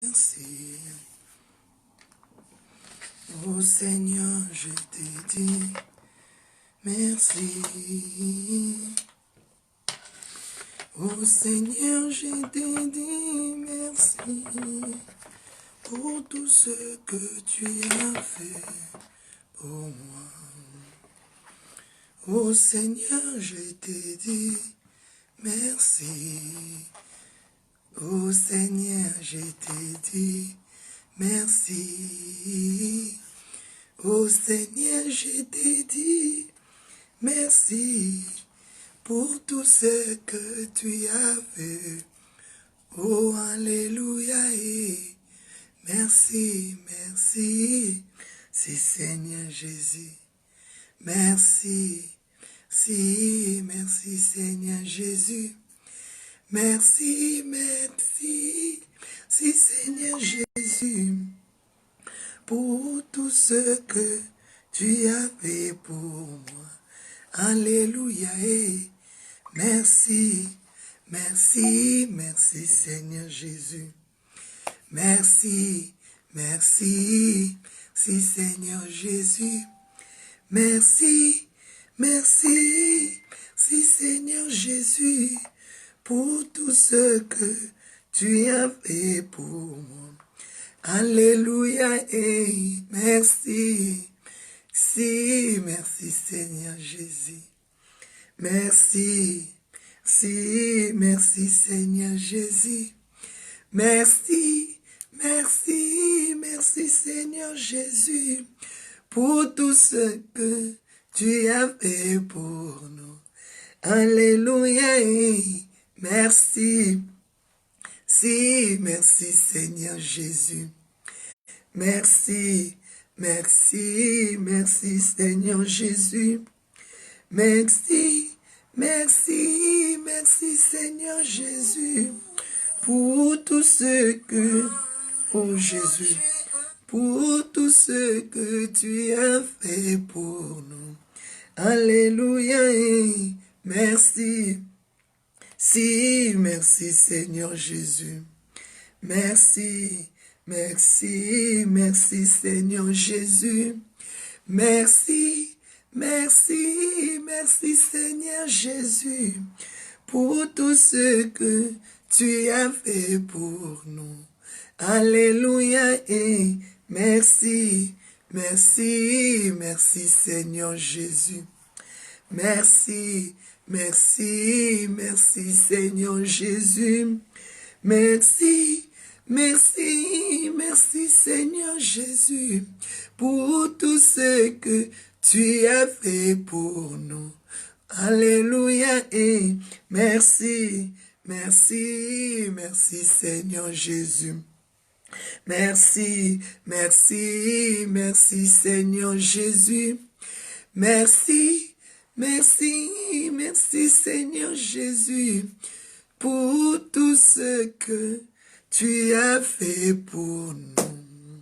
Merci. Oh Seigneur, je te dis merci. Oh Seigneur, je te dis merci pour tout ce que tu as fait pour moi. Oh Seigneur, je te dis merci. Oh Seigneur, je te dis merci. Oh Seigneur, je te dis merci pour tout ce que tu as fait. Oh Alléluia et merci, merci, si Seigneur Jésus. Merci, si, merci Seigneur Jésus. Merci, merci, si Seigneur Jésus, pour tout ce que tu as fait pour moi. Alléluia et merci, merci, merci Seigneur Jésus. Merci, merci, si Seigneur Jésus. Merci, merci, si Seigneur Jésus, pour tout ce que tu as fait pour moi. Alléluia et merci. Si, merci Seigneur Jésus. Merci. Si, merci Seigneur Jésus. Merci, merci, merci Seigneur Jésus. Pour tout ce que tu as fait pour nous. Alléluia et merci. Si, merci Seigneur Jésus. Merci, merci, merci Seigneur Jésus. Merci, merci, merci Seigneur Jésus. Pour tout ce que, oh Jésus, pour tout ce que tu as fait pour nous. Alléluia et merci. Si, merci Seigneur Jésus. Merci, merci, merci Seigneur Jésus. Merci, merci, merci Seigneur Jésus. Pour tout ce que tu as fait pour nous. Alléluia et merci, merci, merci Seigneur Jésus. Merci, merci, merci Seigneur Jésus. Merci, merci, merci Seigneur Jésus. Pour tout ce que tu as fait pour nous. Alléluia et merci, merci, merci Seigneur Jésus. Merci, merci, merci Seigneur Jésus. Merci, merci, merci Seigneur Jésus. Pour tout ce que tu as fait pour nous.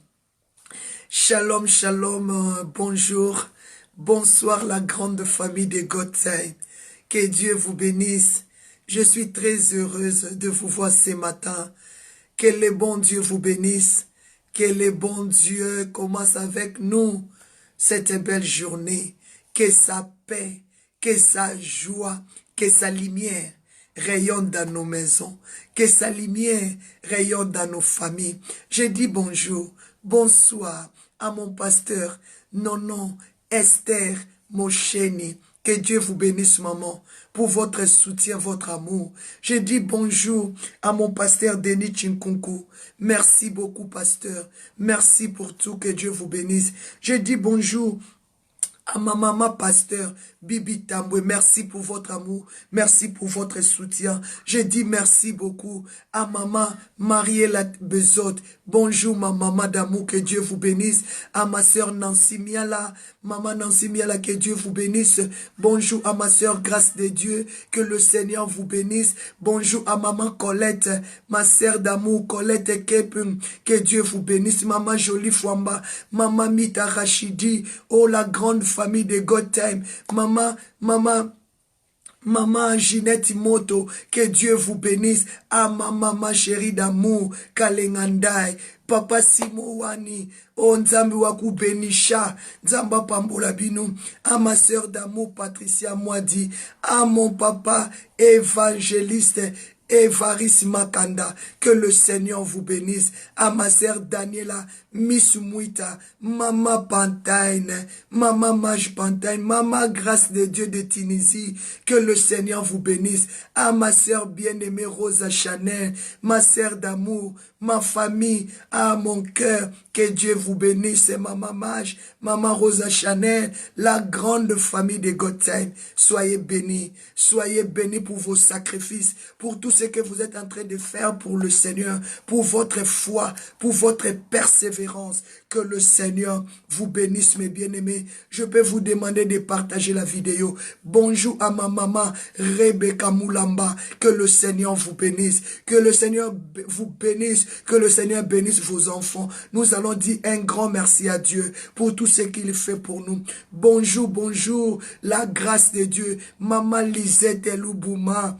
Shalom, shalom, bonjour, bonsoir la grande famille de God Time. Que Dieu vous bénisse. Je suis très heureuse de vous voir ce matin. Que le bon Dieu vous bénisse. Que le bon Dieu commence avec nous cette belle journée. Que sa paix, que sa joie, que sa lumière rayonne dans nos maisons. Que sa lumière rayonne dans nos familles. Je dis bonjour, bonsoir à mon pasteur Nono Esther Mosheni. Que Dieu vous bénisse, maman, pour votre soutien, votre amour. Je dis bonjour à mon pasteur Denis Chinkunku. Merci beaucoup, pasteur. Merci pour tout. Que Dieu vous bénisse. Je dis bonjour à ma maman pasteur Bibi Tambwe, merci pour votre amour, merci pour votre soutien. Je dis merci beaucoup à maman Mariella Bezotte. Bonjour ma maman d'amour, que Dieu vous bénisse. À ma soeur Nancy Miala, maman Nancy Miala, que Dieu vous bénisse. Bonjour à ma soeur Grâce de Dieu, que le Seigneur vous bénisse. Bonjour à maman Colette, ma soeur d'amour Colette Kepum, que Dieu vous bénisse. Maman Jolie Fwamba, maman Mita Rachidi, oh la grande famille de God Time, maman Maman Ginette Moto, que Dieu vous bénisse. À ma maman chérie d'amour, Kalengandai. Papa Simouani, oh Nzambi waku benisha, Nzamba Pambola Bino, à ma sœur d'amour Patricia Moadi, à mon papa évangéliste Evaris Makanda, que le Seigneur vous bénisse. À ma sœur Daniela Miss Mouita, Maman Pantaine, Maman Mage Pantaine, Maman Grâce de Dieu de Tunisie, que le Seigneur vous bénisse. À ma sœur bien-aimée Rosa Chanel, ma sœur d'amour, ma famille, à mon cœur, que Dieu vous bénisse. Maman Mage, Maman Rosa Chanel, la grande famille de Gotham. Soyez bénis pour vos sacrifices, pour tout ce que vous êtes en train de faire pour le Seigneur, pour votre foi, pour votre persévérance. Que le Seigneur vous bénisse, mes bien-aimés. Je peux vous demander de partager la vidéo. Bonjour à ma maman Rebecca Moulamba. Que le Seigneur vous bénisse. Que le Seigneur vous bénisse. Que le Seigneur bénisse vos enfants. Nous allons dire un grand merci à Dieu pour tout ce qu'il fait pour nous. Bonjour, bonjour. La grâce de Dieu. Maman Lisette Loubouma.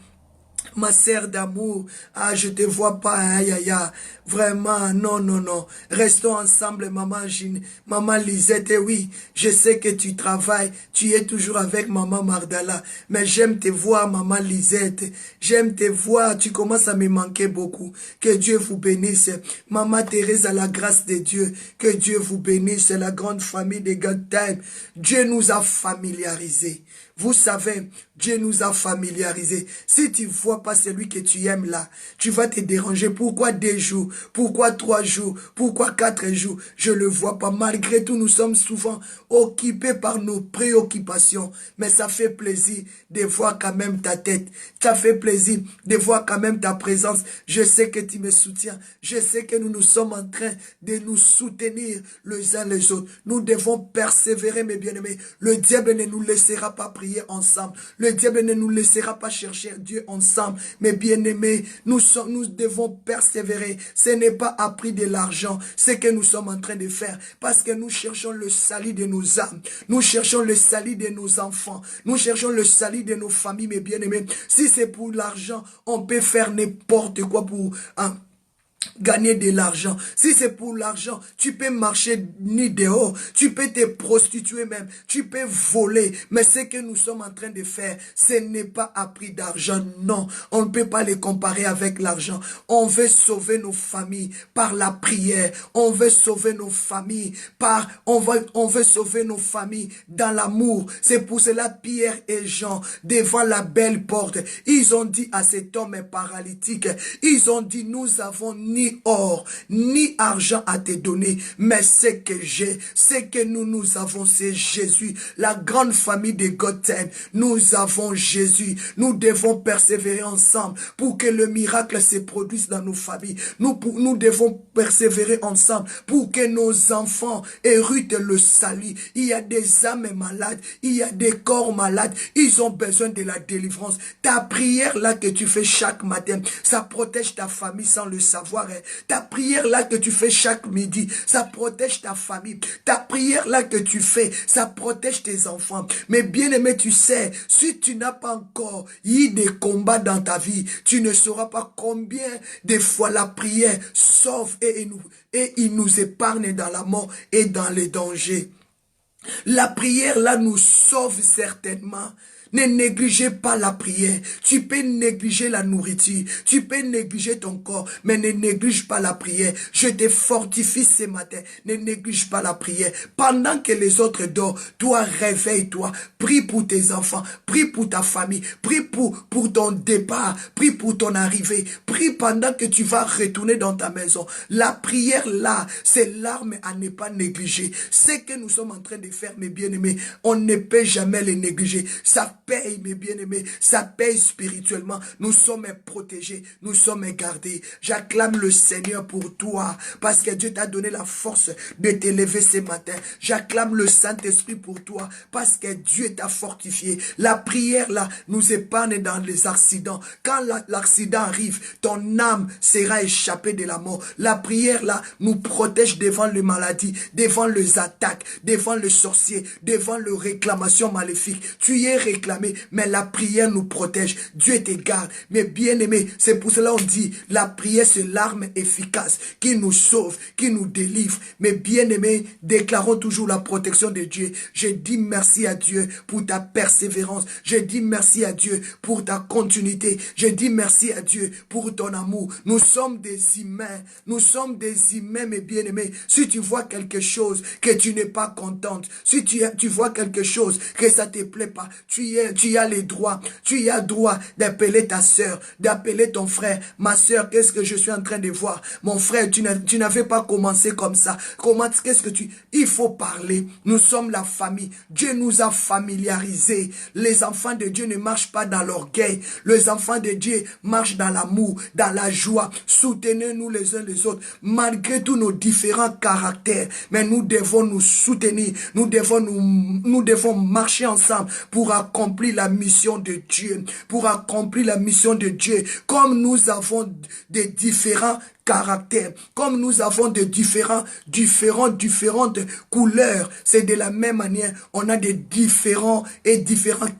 Ma sœur d'amour, ah, je te vois pas, aïe, aïe, aïe. Vraiment, non, non, non. Restons ensemble, maman Gine, maman Lisette, et oui, je sais que tu travailles, tu es toujours avec maman Mardala, mais j'aime te voir, maman Lisette, j'aime te voir, tu commences à me manquer beaucoup. Que Dieu vous bénisse. Maman Thérèse, à la grâce de Dieu, que Dieu vous bénisse, la grande famille de God Time. Dieu nous a familiarisés. Vous savez, Dieu nous a familiarisés. Si tu ne vois pas celui que tu aimes là, tu vas te déranger. Pourquoi 2 jours? Pourquoi 3 jours? Pourquoi 4 jours? Je ne le vois pas. Malgré tout, nous sommes souvent occupés par nos préoccupations. Mais ça fait plaisir de voir quand même ta tête. Ça fait plaisir de voir quand même ta présence. Je sais que tu me soutiens. Je sais que nous sommes en train de nous soutenir les uns les autres. Nous devons persévérer, mes bien-aimés. Le diable ne nous laissera pas prier ensemble. Le diable ne nous laissera pas chercher Dieu ensemble. Mes bien-aimés, nous devons persévérer. Ce n'est pas à prix de l'argent, ce que nous sommes en train de faire. Parce que nous cherchons le salut de nos âmes. Nous cherchons le salut de nos enfants. Nous cherchons le salut de nos familles, mes bien-aimés. Si c'est pour l'argent, on peut faire n'importe quoi pour gagner de l'argent. Si c'est pour l'argent, tu peux marcher ni dehors, tu peux te prostituer même, tu peux voler. Mais ce que nous sommes en train de faire, ce n'est pas à prix d'argent. Non, on ne peut pas les comparer avec l'argent. On veut sauver nos familles par la prière. On veut sauver nos familles on veut sauver nos familles dans l'amour. C'est pour cela Pierre et Jean, devant la belle porte, ils ont dit à cet homme paralytique, ils ont dit, nous avons ni or, ni argent à te donner, mais ce que j'ai, ce que nous avons, c'est Jésus, la grande famille de Gotham. Nous avons Jésus. Nous devons persévérer ensemble pour que le miracle se produise dans nos familles. Nous devons persévérer ensemble pour que nos enfants héritent le salut. Il y a des âmes malades, il y a des corps malades, ils ont besoin de la délivrance. Ta prière là que tu fais chaque matin, ça protège ta famille sans le savoir. Ta prière là que tu fais chaque midi, ça protège ta famille. Ta prière là que tu fais, ça protège tes enfants. Mais bien aimé, tu sais, si tu n'as pas encore eu des combats dans ta vie, tu ne sauras pas combien de fois la prière sauve et il nous épargne dans la mort et dans les dangers. La prière là nous sauve certainement. Ne négligez pas la prière. Tu peux négliger la nourriture. Tu peux négliger ton corps. Mais ne néglige pas la prière. Je te fortifie ce matin. Ne néglige pas la prière. Pendant que les autres dorment, toi réveille-toi. Prie pour tes enfants. Prie pour ta famille. Prie pour ton départ. Prie pour ton arrivée. Prie pendant que tu vas retourner dans ta maison. La prière là, c'est l'arme à ne pas négliger. Ce que nous sommes en train de faire, mes bien-aimés, on ne peut jamais les négliger. Ça paye, mes bien-aimés, ça paye spirituellement. Nous sommes protégés, nous sommes gardés. J'acclame le Seigneur pour toi, parce que Dieu t'a donné la force de t'élever ce matin. J'acclame le Saint-Esprit pour toi, parce que Dieu t'a fortifié. La prière là nous épargne dans les accidents. Quand l'accident arrive, ton âme sera échappée de la mort. La prière là nous protège devant les maladies, devant les attaques, devant les sorciers, devant les réclamations maléfiques. Tu es réclamé réclamer, mais la prière nous protège. Dieu te garde. Mais bien aimé, c'est pour cela on dit, la prière c'est l'arme efficace qui nous sauve, qui nous délivre. Mais bien aimé, déclarons toujours la protection de Dieu. Je dis merci à Dieu pour ta persévérance. Je dis merci à Dieu pour ta continuité. Je dis merci à Dieu pour ton amour. Nous sommes des humains. Nous sommes des humains, mes bien-aimés. Si tu vois quelque chose que tu n'es pas contente, si tu vois quelque chose que ça te plaît pas, tu as les droits. Tu as droit d'appeler ta soeur, d'appeler ton frère. Ma soeur, qu'est-ce que je suis en train de voir? Mon frère, tu n'avais pas commencé comme ça. Il faut parler. Nous sommes la famille. Dieu nous a familiarisés. Les enfants de Dieu ne marchent pas dans l'orgueil. Les enfants de Dieu marchent dans l'amour, dans la joie. Soutenez-nous les uns les autres, malgré tous nos différents caractères. Mais nous devons nous soutenir. Nous devons marcher ensemble pour accomplir la mission de Dieu. Pour accomplir la mission de Dieu. Comme nous avons des différents caractères, comme nous avons de différentes couleurs, c'est de la même manière, on a des différents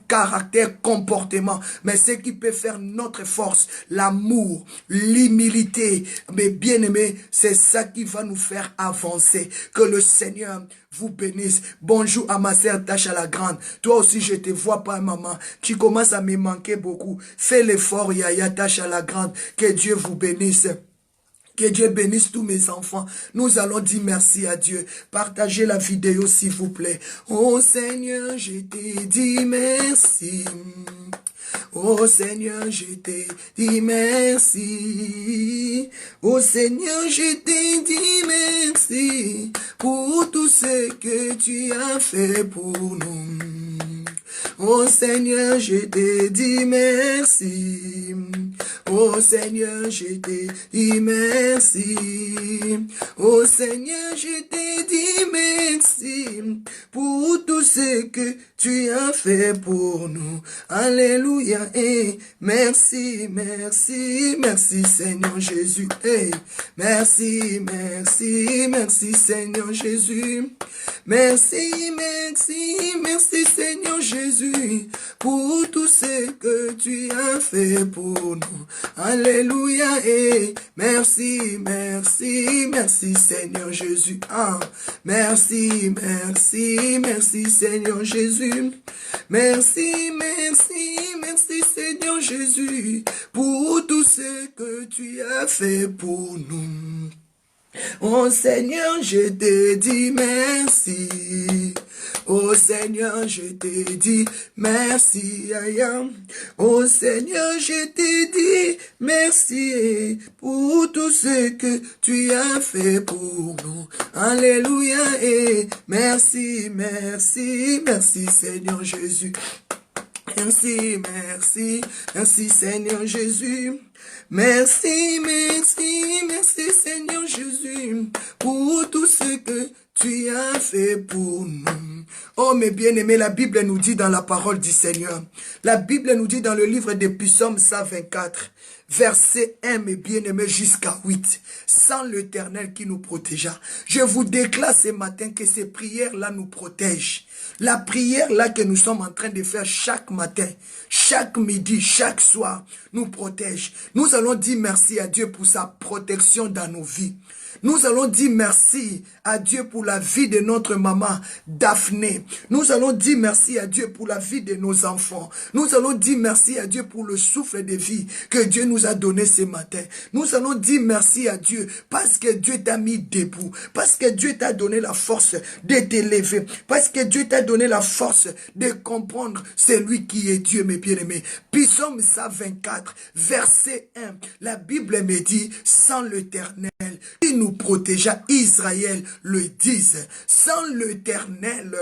caractères, comportements, mais ce qui peut faire notre force, l'amour, l'humilité, mais bien aimé, c'est ça qui va nous faire avancer. Que le Seigneur vous bénisse. Bonjour à ma sœur Tacha la Grande. Toi aussi, je te vois pas, maman. Tu commences à me manquer beaucoup. Fais l'effort, Yaya Tacha la Grande. Que Dieu vous bénisse. Que Dieu bénisse tous mes enfants. Nous allons dire merci à Dieu. Partagez la vidéo, s'il vous plaît. Oh Seigneur, je te dis merci. Oh Seigneur, je te dis merci. Oh Seigneur, je te dis merci pour tout ce que tu as fait pour nous. Oh Seigneur, je te dis merci. Oh Seigneur, je te dis merci. Oh Seigneur, je te dis merci pour tout ce que tu as fait pour nous. Alléluia. Et merci, merci, merci Seigneur Jésus. Et merci, merci, merci Seigneur Jésus. Merci, merci, merci Seigneur Jésus pour tout ce que tu as fait pour nous. Alléluia. Et merci, merci, merci Seigneur Jésus. Ah, merci, merci, merci Seigneur Jésus. Merci, merci, merci Seigneur Jésus pour tout ce que tu as fait pour nous. Oh Seigneur, je te dis merci. Oh Seigneur, je te dis merci. Oh Seigneur, je te dis merci pour tout ce que tu as fait pour nous. Alléluia. Et merci, merci, merci Seigneur Jésus. Merci, merci, merci Seigneur Jésus. Merci, merci, merci Seigneur Jésus pour tout ce que tu as fait pour nous. Oh mes bien-aimés, la Bible nous dit dans la parole du Seigneur, la Bible nous dit dans le livre des Psaumes 124, verset 1, mes bien-aimés, jusqu'à 8, sans l'Éternel qui nous protégea. Je vous déclare ce matin que ces prières-là nous protègent. La prière-là que nous sommes en train de faire chaque matin, chaque midi, chaque soir, nous protège. Nous allons dire merci à Dieu pour sa protection dans nos vies. Nous allons dire merci à Dieu pour la vie de notre maman Daphné. Nous allons dire merci à Dieu pour la vie de nos enfants. Nous allons dire merci à Dieu pour le souffle de vie que Dieu nous a donné ce matin. Nous allons dire merci à Dieu parce que Dieu t'a mis debout, parce que Dieu t'a donné la force de t'élever, parce que Dieu t'a donné la force de comprendre celui qui est Dieu, mes bien-aimés. Psaume 124, verset 1, la Bible me dit, sans l'Éternel, il nous protégea. Israël le disent, sans l'Éternel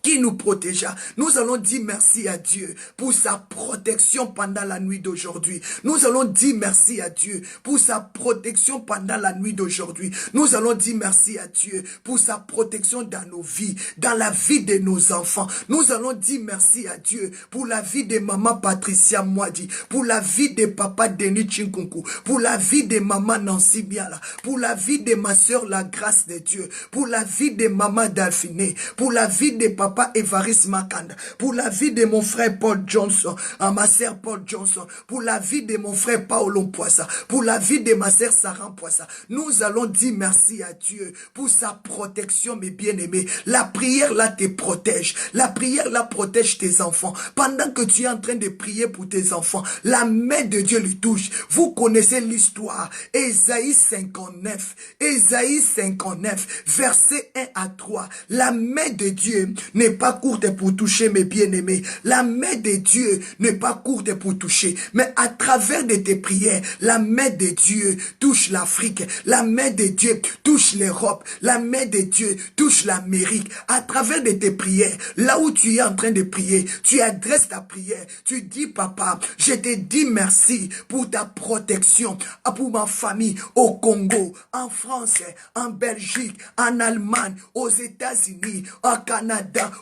qui nous protégea. Nous allons dire merci à Dieu pour sa protection pendant la nuit d'aujourd'hui. Nous allons dire merci à Dieu pour sa protection pendant la nuit d'aujourd'hui. Nous allons dire merci à Dieu pour sa protection dans nos vies, dans la vie de nos enfants. Nous allons dire merci à Dieu pour la vie de maman Patricia Mwadi, pour la vie de papa Denis Chinkunku, pour la vie de maman Nancy Biala, pour la vie de ma soeur La Grâce de Dieu, pour la vie de maman Delphine, pour la vie de papa papa Évariste Makanda, pour la vie de mon frère Paul Johnson, ma sœur Paul Johnson, pour la vie de mon frère Paolo Poissa, pour la vie de ma sœur Sarah Poissa. Nous allons dire merci à Dieu pour sa protection, mes bien-aimés. La prière là te protège. La prière là protège tes enfants. Pendant que tu es en train de prier pour tes enfants, la main de Dieu lui touche. Vous connaissez l'histoire. Ésaïe 59. Ésaïe 59, verset 1 à 3. La main de Dieu n'est pas courte pour toucher, mes bien-aimés. La main de Dieu n'est pas courte pour toucher. Mais à travers de tes prières, la main de Dieu touche l'Afrique. La main de Dieu touche l'Europe. La main de Dieu touche l'Amérique. À travers de tes prières, là où tu es en train de prier, tu adresses ta prière. Tu dis, papa, je te dis merci pour ta protection, pour ma famille au Congo, en France, en Belgique, en Allemagne, aux États-Unis,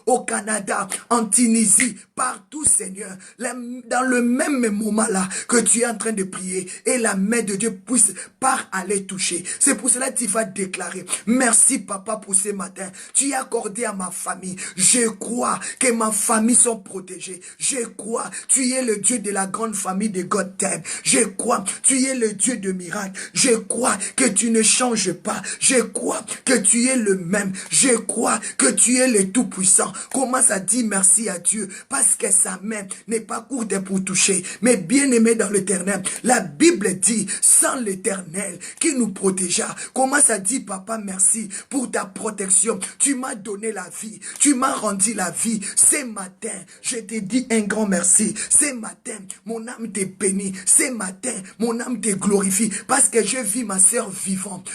au Canada, en Tunisie, partout, Seigneur. Dans le même moment là que tu es en train de prier, et la main de Dieu puisse par aller toucher. C'est pour cela que tu vas déclarer, merci papa pour ce matin. Tu as accordé à ma famille. Je crois que ma famille sont protégées. Je crois, tu es le Dieu de la grande famille de God Time. Je crois, tu es le Dieu de miracles. Je crois que tu ne changes pas. Je crois que tu es le même. Je crois que tu es le Tout-Puissant. Commence à dire merci à Dieu parce que sa main n'est pas courte pour toucher. Mais bien aimé dans l'Éternel, la Bible dit, sans l'Éternel qui nous protégea. Commence à dire, papa, merci pour ta protection. Tu m'as donné la vie. Tu m'as rendu la vie. Ce matin, je te dis un grand merci. Ce matin, mon âme te bénit. Ce matin, mon âme te glorifie parce que je vis ma sœur vivante.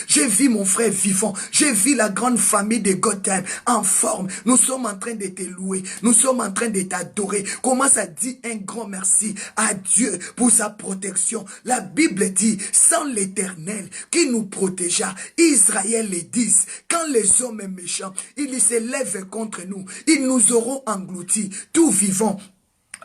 Je vis mon frère vivant. Je vis la grande famille de Gotham en forme. Nous sommes en train de te louer. Nous sommes en train de t'adorer. Commence à dire un grand merci à Dieu pour sa protection. La Bible dit, sans l'Éternel qui nous protégea, Israël les 10, quand les hommes méchants, ils se lèvent contre nous, ils nous auront engloutis, tout vivant.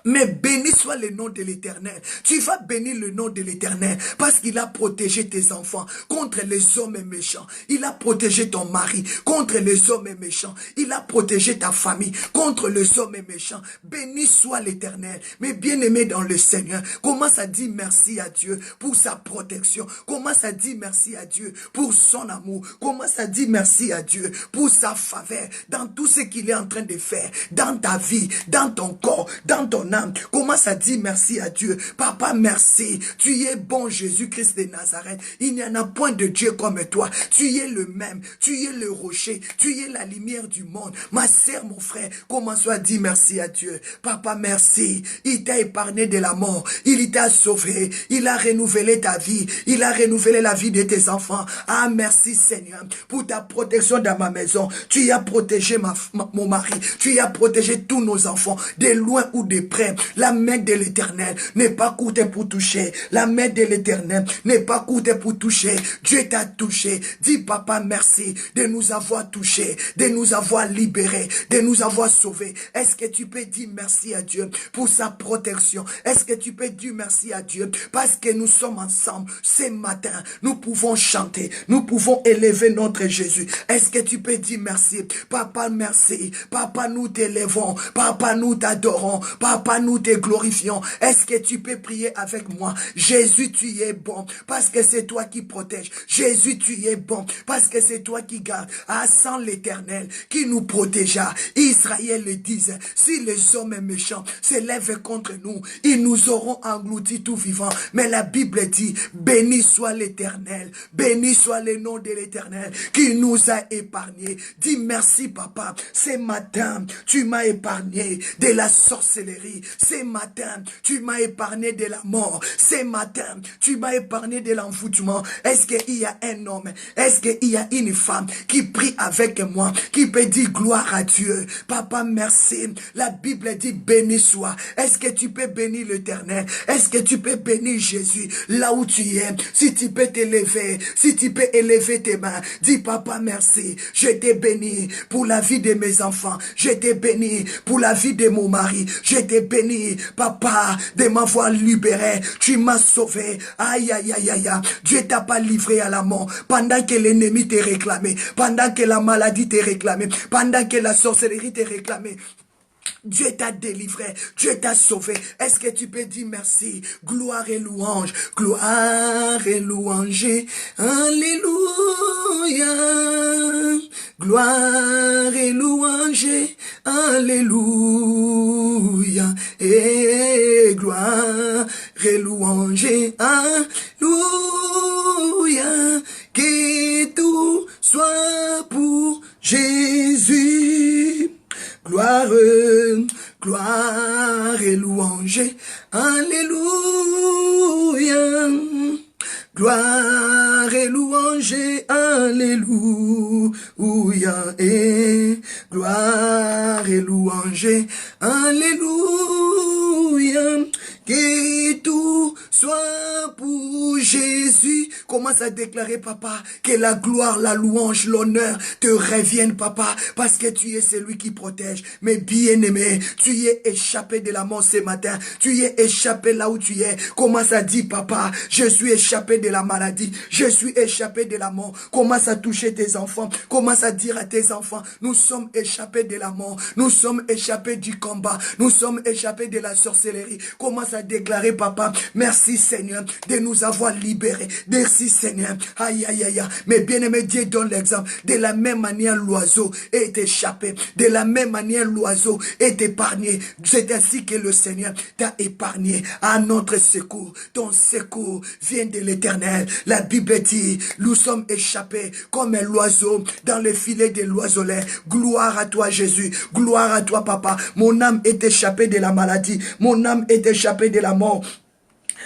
Mais béni soit le nom de l'Éternel. Tu vas bénir le nom de l'Éternel parce qu'il a protégé tes enfants contre les hommes méchants. Il a protégé ton mari contre les hommes méchants. Il a protégé ta famille contre les hommes méchants. Béni soit l'Éternel. Mais bien aimé dans le Seigneur, commence à dire merci à Dieu pour sa protection. Commence à dire merci à Dieu pour son amour. Commence à dire merci à Dieu pour sa faveur dans tout ce qu'il est en train de faire, dans ta vie, dans ton corps, dans ton âme. Commence à dire merci à Dieu. Papa, merci. Tu es bon, Jésus-Christ de Nazareth. Il n'y en a point de Dieu comme toi. Tu es le même. Tu es le rocher. Tu es la lumière du monde. Ma sœur, mon frère, commence à dire merci à Dieu. Papa, merci. Il t'a épargné de la mort. Il t'a sauvé. Il a renouvelé ta vie. Il a renouvelé la vie de tes enfants. Ah, merci Seigneur pour ta protection dans ma maison. Tu as protégé mon mari. Tu as protégé tous nos enfants, de loin ou de près. La main de l'Éternel n'est pas courte pour toucher. La main de l'Éternel n'est pas courte pour toucher. Dieu t'a touché. Dis papa merci de nous avoir touchés, de nous avoir libérés, de nous avoir sauvés. Est-ce que tu peux dire merci à Dieu pour sa protection? Est-ce que tu peux dire merci à Dieu parce que nous sommes ensemble ce matin? Nous pouvons chanter, nous pouvons élever notre Jésus. Est-ce que tu peux dire merci? Papa, merci. Papa, nous t'élevons. Papa, nous t'adorons. Papa, nous te glorifions. Est-ce que tu peux prier avec moi? Jésus, tu es bon parce que c'est toi qui protèges. Jésus, tu es bon parce que c'est toi qui gardes. Ah, sans l'Éternel qui nous protégea. Israël le disait, si les hommes méchants s'élèvent contre nous, ils nous auront engloutis tout vivant. Mais la Bible dit, béni soit l'Éternel, béni soit le nom de l'Éternel qui nous a épargnés. Dis merci papa, ce matin tu m'as épargné de la sorcellerie. Ce matin, tu m'as épargné de la mort. Ce matin, tu m'as épargné de l'envoûtement. Est-ce qu'il y a un homme, est-ce qu'il y a une femme qui prie avec moi, qui peut dire gloire à Dieu? Papa, merci. La Bible dit béni soit. Est-ce que tu peux bénir l'Éternel? Est-ce que tu peux bénir Jésus là où tu es? Si tu peux t'élever, si tu peux élever tes mains, dis papa, merci. Je t'ai béni pour la vie de mes enfants. Je t'ai béni pour la vie de mon mari. Je t'ai béni, papa, de m'avoir libéré. Tu m'as sauvé. Aïe, aïe, aïe, aïe, aïe. Dieu t'a pas livré à la mort pendant que l'ennemi t'est réclamé, pendant que la maladie t'est réclamée, pendant que la sorcellerie t'est réclamée. Dieu t'a délivré, Dieu t'a sauvé. Est-ce que tu peux dire merci? Gloire et louange, gloire et louange. Alléluia. Gloire et louange, alléluia. Et gloire et louange, alléluia. Que tout soit pour Jésus. Gloire, gloire et louange, alléluia. Gloire et louange, alléluia. Et gloire et louange, alléluia. Que tout soit pour Jésus. Commence à déclarer, papa, que la gloire, la louange, l'honneur te reviennent, papa, parce que tu es celui qui protège. Mais bien-aimé, tu y es échappé de la mort ce matin. Tu y es échappé là où tu es. Commence à dire, papa, je suis échappé de la maladie. Je suis échappé de la mort. Commence à toucher tes enfants. Commence à dire à tes enfants, nous sommes échappés de la mort. Nous sommes échappés du combat. Nous sommes échappés de la sorcellerie. Commence à déclarer, papa, merci Seigneur de nous avoir libérés. Merci Seigneur. Aïe, aïe, aïe. Mais bien-aimé, Dieu donne l'exemple. De la même manière, l'oiseau est échappé. De la même manière, l'oiseau est épargné. C'est ainsi que le Seigneur t'a épargné à notre secours. Ton secours vient de l'Éternel. La Bible dit, nous sommes échappés comme l'oiseau dans le filet de l'oiseleur. Gloire à toi, Jésus. Gloire à toi, papa. Mon âme est échappée de la maladie. Mon âme est échappée de la mort.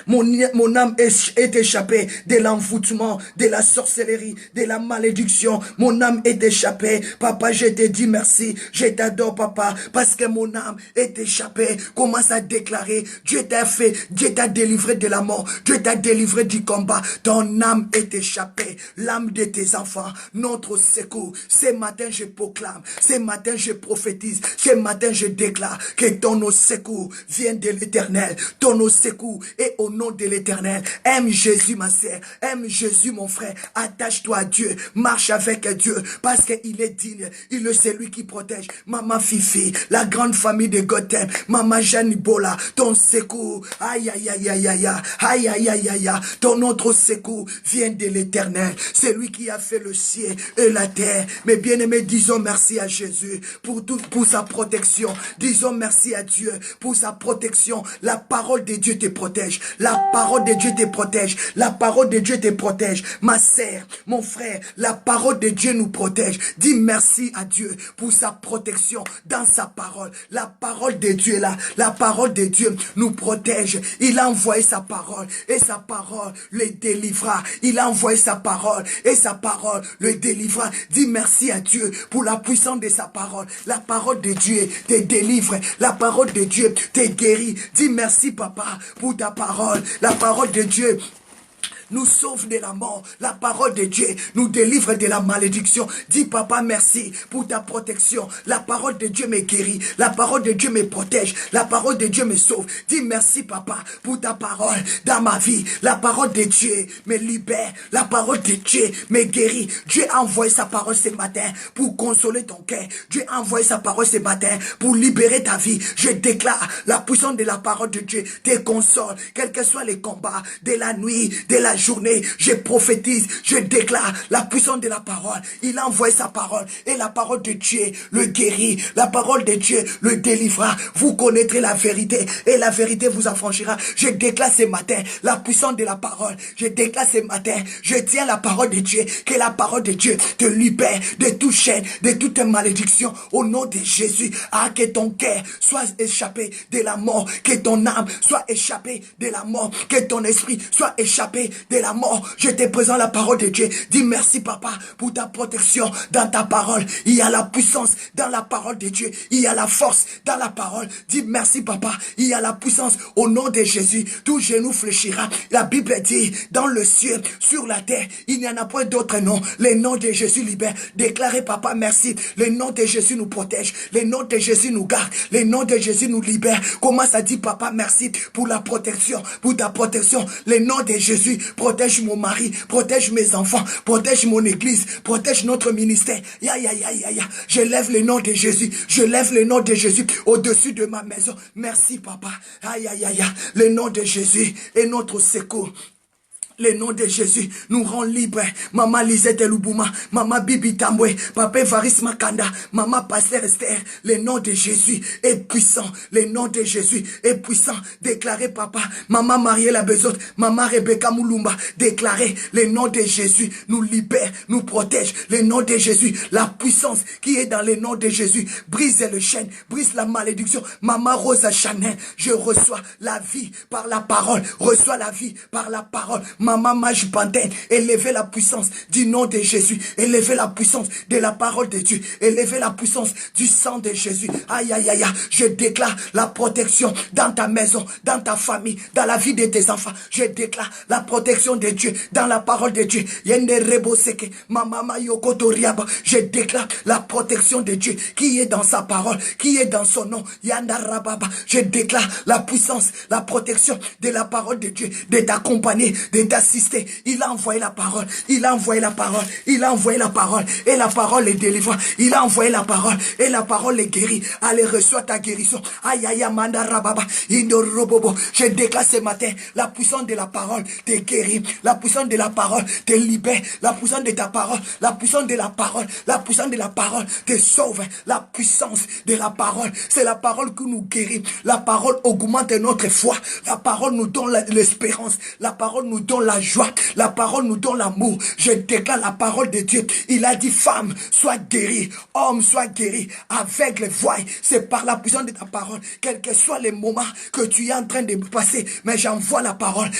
Mon âme est échappée de l'envoûtement, de la sorcellerie, de la malédiction. Mon âme est échappée. Papa, je te dis merci. Je t'adore, papa, parce que mon âme est échappée. Commence à déclarer, Dieu t'a fait, Dieu t'a délivré de la mort, Dieu t'a délivré du combat. Ton âme est échappée. L'âme de tes enfants, notre secours. Ce matin, je proclame. Ce matin, je prophétise. Ce matin, je déclare que ton secours vient de l'Éternel. Ton secours est au nom de l'Éternel. Aime Jésus, ma sœur. Aime Jésus, mon frère. Attache-toi à Dieu. Marche avec Dieu. Parce qu'il est digne. Il est celui qui protège. Maman Fifi, la grande famille de Gotham. Maman Jeanne Bola, ton secours. Aïe, aïe, aïe, aïe, aïe, aïe, aïe, aïe, aïe, aïe. Ton autre secours vient de l'Éternel. C'est lui qui a fait le ciel et la terre. Mais bien aimé, disons merci à Jésus pour sa protection. Disons merci à Dieu pour sa protection. La parole de Dieu te protège. La parole de Dieu te protège. La parole de Dieu te protège. Ma sœur, mon frère, la parole de Dieu nous protège. Dis merci à Dieu pour sa protection dans sa parole. La parole de Dieu est là. La parole de Dieu nous protège. Il a envoyé sa parole et sa parole le délivra. Il a envoyé sa parole et sa parole le délivra. Dis merci à Dieu pour la puissance de sa parole. La parole de Dieu te délivre. La parole de Dieu te guérit. Dis merci, papa, pour ta parole. La parole de Dieu nous sauve de la mort. La parole de Dieu nous délivre de la malédiction. Dis, papa, merci pour ta protection. La parole de Dieu me guérit. La parole de Dieu me protège. La parole de Dieu me sauve. Dis merci, papa, pour ta parole dans ma vie. La parole de Dieu me libère. La parole de Dieu me guérit. Dieu a envoyé sa parole ce matin pour consoler ton cœur. Dieu a envoyé sa parole ce matin pour libérer ta vie. Je déclare la puissance de la parole de Dieu te console, quels que soient les combats de la nuit, de la journée. Je prophétise, je déclare la puissance de la parole. Il a envoyé sa parole et la parole de Dieu le guérit. La parole de Dieu le délivrera. Vous connaîtrez la vérité et la vérité vous affranchira. Je déclare ce matin la puissance de la parole. Je déclare ce matin, je tiens la parole de Dieu, que la parole de Dieu te libère de toute chaîne, de toute malédiction au nom de Jésus. Ah, que ton cœur soit échappé de la mort, que ton âme soit échappée de la mort, que ton esprit soit échappé de la mort. Je te présente la parole de Dieu. Dis merci, papa, pour ta protection dans ta parole. Il y a la puissance dans la parole de Dieu. Il y a la force dans la parole. Dis merci, papa. Il y a la puissance au nom de Jésus. Tout genou fléchira. La Bible dit, dans le ciel, sur la terre, il n'y en a point d'autre nom. Le nom de Jésus libère. Déclarez, papa, merci. Le nom de Jésus nous protège. Le nom de Jésus nous garde. Le nom de Jésus nous libère. Commence à dire, papa, merci pour la protection, pour ta protection. Le nom de Jésus protège mon mari, protège mes enfants, protège mon église, protège notre ministère. Ya, ya, ya, ya, ya. Je lève le nom de Jésus. Je lève le nom de Jésus au-dessus de ma maison. Merci, papa. Aïe, aïe, aïe, aïe. Le nom de Jésus est notre secours. Le nom de Jésus nous rend libres. Maman Lisette Loubouma, Maman Bibi Tambwe, Papa Varis Makanda, Maman Pasteur Esther. Le nom de Jésus est puissant. Le nom de Jésus est puissant. Déclarez, papa. Maman Mariela Bezote, Maman Rebecca Moulumba. Déclarez, le nom de Jésus nous libère, nous protège. Le nom de Jésus, la puissance qui est dans le nom de Jésus, brise le chêne, brise la malédiction. Maman Rosa Chanel, je reçois la vie par la parole. Reçois la vie par la parole. Maman Maj Pantene, élevez la puissance du nom de Jésus, élevez la puissance de la parole de Dieu, élevez la puissance du sang de Jésus. Aïe, aïe, aïe, aïe. Je déclare la protection dans ta maison, dans ta famille, dans la vie de tes enfants. Je déclare la protection de Dieu dans la parole de Dieu. Yende Reboseke, Mama Yoko Toriaba. Je déclare la protection de Dieu qui est dans sa parole, qui est dans son nom. Yanda Rababa. Je déclare la puissance, la protection de la parole de Dieu, de t'accompagner, de t'assister. Il a envoyé la parole, il a envoyé la parole, il a envoyé la parole, et la parole est délivrante. Il a envoyé la parole, et la parole est guérie. Allez, reçois ta guérison. Aïe, aïe, Amanda Rababa, Indorobobo. Je déclare ce matin, la puissance de la parole te guérit, la puissance de la parole te libère, la puissance de ta parole, la puissance de la parole, la puissance de la parole te sauve, la puissance de la parole, c'est la parole qui nous guérit, la parole augmente notre foi, la parole nous donne l'espérance, la parole nous donne la joie, la parole nous donne l'amour. Je déclare la parole de Dieu. Il a dit, femme, sois guérie, homme, sois guéri, aveugle, voie. C'est par la puissance de ta parole, quel que soit les moments que tu es en train de passer, mais j'envoie la parole,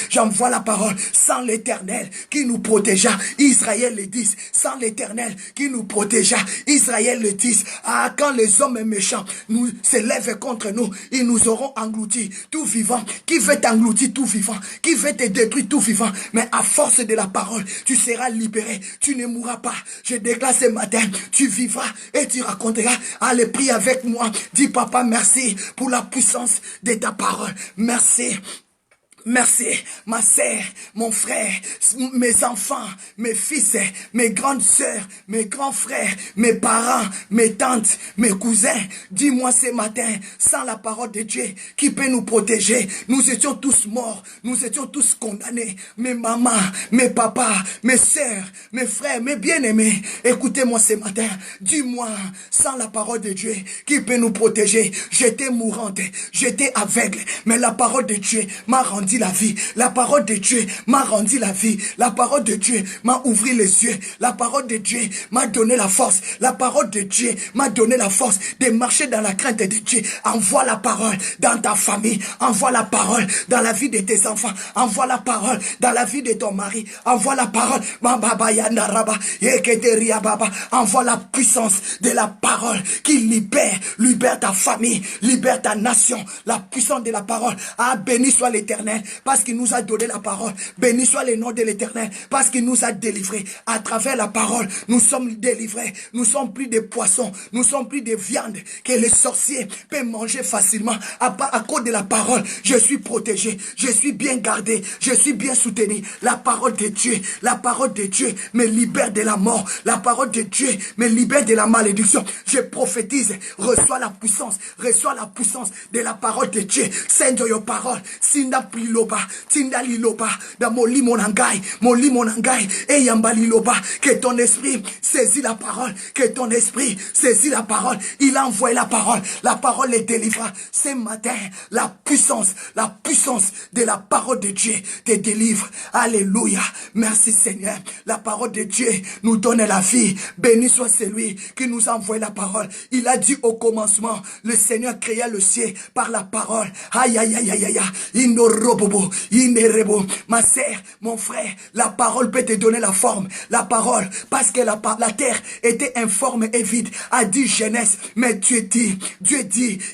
sans l'Éternel qui nous protégea. Israël le dit, sans l'Éternel qui nous protégea. Israël le dit, ah, quand les hommes méchants nous s'élèvent contre nous, ils nous auront engloutis, tout vivant. Qui veut t'engloutir tout vivant? Qui veut te détruire tout vivant? Mais à force de la parole, tu seras libéré, tu ne mourras pas. Je déclare ce matin, tu vivras et tu raconteras. Allez, prie avec moi. Dis, papa, merci pour la puissance de ta parole. Merci. Merci, ma sœur, mon frère, mes enfants, mes fils, mes grandes sœurs, mes grands frères, mes parents, mes tantes, mes cousins. Dis-moi ce matin, sans la parole de Dieu, qui peut nous protéger? Nous étions tous morts, nous étions tous condamnés. Mes mamans, mes papas, mes sœurs, mes frères, mes bien-aimés. Écoutez-moi ce matin, dis-moi, sans la parole de Dieu, qui peut nous protéger? J'étais mourante, j'étais aveugle, mais la parole de Dieu m'a rendu la vie. La parole de Dieu m'a rendu la vie. La parole de Dieu m'a ouvert les yeux. La parole de Dieu m'a donné la force. La parole de Dieu m'a donné la force de marcher dans la crainte de Dieu. Envoie la parole dans ta famille. Envoie la parole dans la vie de tes enfants. Envoie la parole dans la vie de ton mari. Envoie la parole. Envoie la puissance de la parole qui libère ta famille, libère ta nation. La puissance de la parole. Ah, béni soit l'Éternel parce qu'il nous a donné la parole. Béni soit le nom de l'Éternel parce qu'il nous a délivrés. À travers la parole, nous sommes délivrés. Nous sommes plus de poissons, nous sommes plus de viande que les sorciers peuvent manger facilement. À cause de la parole, je suis protégé, je suis bien gardé, je suis bien soutenu. La parole de Dieu me libère de la mort. La parole de Dieu me libère de la malédiction. Je prophétise, reçois la puissance de la parole de Dieu. Seigneur, your parole, sinda pliloba, tinda liloba, da moli monangai, et yamba liloba, que ton esprit saisit la parole, que ton esprit saisit la parole. Il a envoyé la parole est délivrée. Ce matin, la puissance de la parole de Dieu te délivre. Alléluia. Merci Seigneur. La parole de Dieu nous donne la vie. Béni soit celui qui nous a envoyé la parole. Il a dit au commencement, le Seigneur créa le ciel par la parole. Aïe, aïe, aïe, aïe, aïe. Bobo, Inerebo, ma sœur, mon frère, la parole peut te donner la forme. La parole, parce que la terre était informe et vide, a dit Genèse. Mais Dieu dit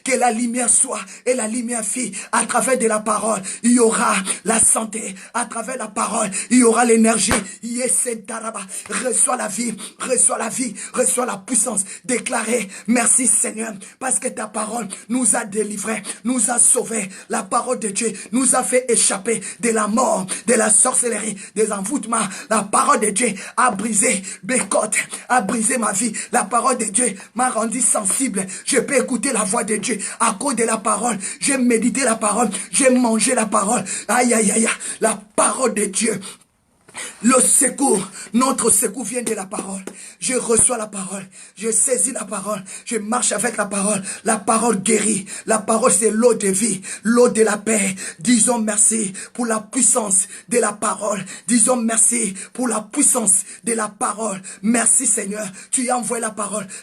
que la lumière soit et la lumière fit. À travers de la parole, il y aura la santé. À travers la parole, il y aura l'énergie. Reçois la vie, reçois la vie, reçois la puissance. Déclarez, merci Seigneur, parce que ta parole nous a délivrés, nous a sauvés. La parole de Dieu nous a fait échapper de la mort, de la sorcellerie, des envoûtements. La parole de Dieu a brisé mes côtes, a brisé ma vie. La parole de Dieu m'a rendu sensible. Je peux écouter la voix de Dieu à cause de la parole. J'ai médité la parole, j'ai mangé la parole. Aïe, aïe, aïe, la parole de Dieu. Le secours, notre secours vient de la parole. Je reçois la parole, je saisis la parole, je marche avec la parole. La parole guérit, la parole c'est l'eau de vie, l'eau de la paix. Disons merci pour la puissance de la parole. Disons merci pour la puissance de la parole. Merci Seigneur, tu as envoyé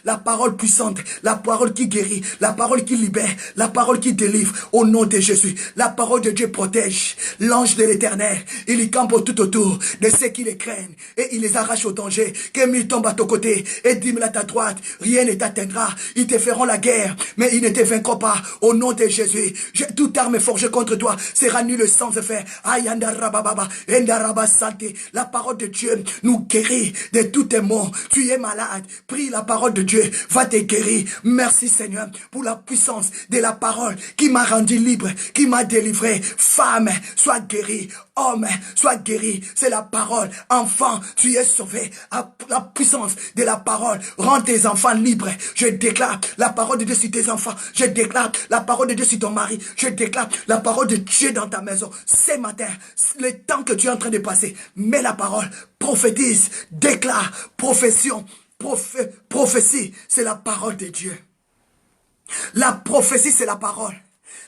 la parole puissante, la parole qui guérit, la parole qui libère, la parole qui délivre au nom de Jésus. La parole de Dieu protège l'ange de l'Éternel. Il y campe tout autour de ceux qui les craignent et il les arrache au danger. Que mille tombent à ton côté et 10 000 à ta droite, rien ne t'atteindra. Ils te feront la guerre, mais ils ne te vaincront pas. Au nom de Jésus, toute arme forgée contre toi sera nulle sans effet. La parole de Dieu nous guérit de tous tes maux. Tu es malade, prie la parole de Dieu, va te guérir. Merci Seigneur pour la puissance de la parole qui m'a rendu libre, qui m'a délivré. Femme, sois guérie. Homme, sois guéri, c'est la parole. Enfant, tu es sauvé. La puissance de la parole rend tes enfants libres. Je déclare la parole de Dieu sur tes enfants. Je déclare la parole de Dieu sur ton mari. Je déclare la parole de Dieu dans ta maison. Ce matin, le temps que tu es en train de passer, mets la parole, prophétise, déclare, profession, prophétie, c'est la parole de Dieu. La prophétie, c'est la parole.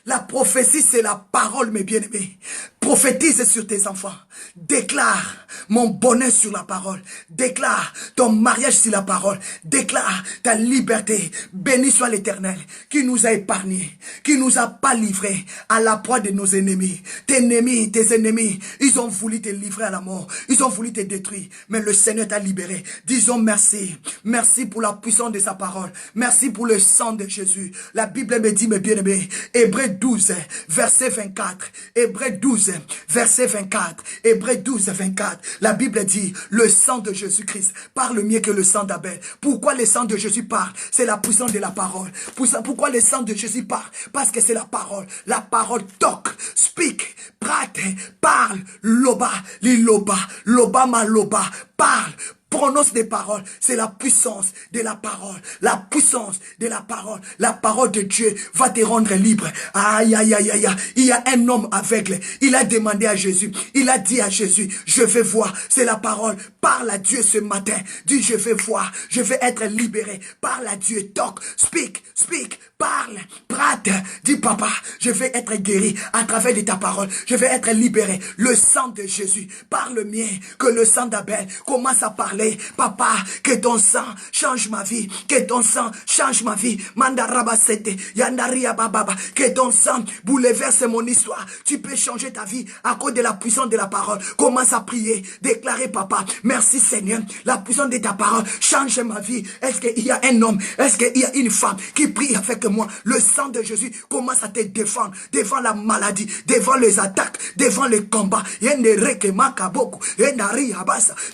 La prophétie, c'est la parole, mes bien-aimés. Prophétise sur tes enfants. Déclare mon bonheur sur la parole. Déclare ton mariage sur la parole. Déclare ta liberté. Béni soit l'Éternel qui nous a épargnés, qui nous a pas livrés à la proie de nos ennemis. Tes ennemis, ils ont voulu te livrer à la mort. Ils ont voulu te détruire. Mais le Seigneur t'a libéré. Disons merci. Merci pour la puissance de sa parole. Merci pour le sang de Jésus. La Bible me dit, mes bien-aimés, Hébreux 12, verset 24. Hébreux 12, verset 24. Hébreux 12, 24. La Bible dit, le sang de Jésus-Christ parle mieux que le sang d'Abel. Pourquoi le sang de Jésus parle? C'est la puissance de la parole. Pourquoi le sang de Jésus parle? Parce que c'est la parole. La parole talk, speak, prate, parle, loba, liloba, loba ma loba, parle. Prononce des paroles, c'est la puissance de la parole. La puissance de la parole. La parole de Dieu va te rendre libre. Aïe, aïe, aïe, aïe. Il y a un homme aveugle. Il a demandé à Jésus. Il a dit à Jésus, je vais voir. C'est la parole. Parle à Dieu ce matin. Dis, je vais voir. Je vais être libéré. Parle à Dieu. Talk. Speak. Speak. Parle. Prate. Dis, papa, je vais être guéri à travers de ta parole. Je vais être libéré. Le sang de Jésus parle mieux que le sang d'Abel. Commence à parler. Papa, que ton sang change ma vie. Que ton sang change ma vie. Mandarabasete, yandaria bababa. Que ton sang bouleverse mon histoire. Tu peux changer ta vie à cause de la puissance de la parole. Commence à prier. Déclarer, papa, merci Seigneur. La puissance de ta parole change ma vie. Est-ce qu'il y a un homme? Est-ce qu'il y a une femme qui prie avec moi? Le sang de Jésus commence à te défendre devant la maladie, devant les attaques, devant les combats.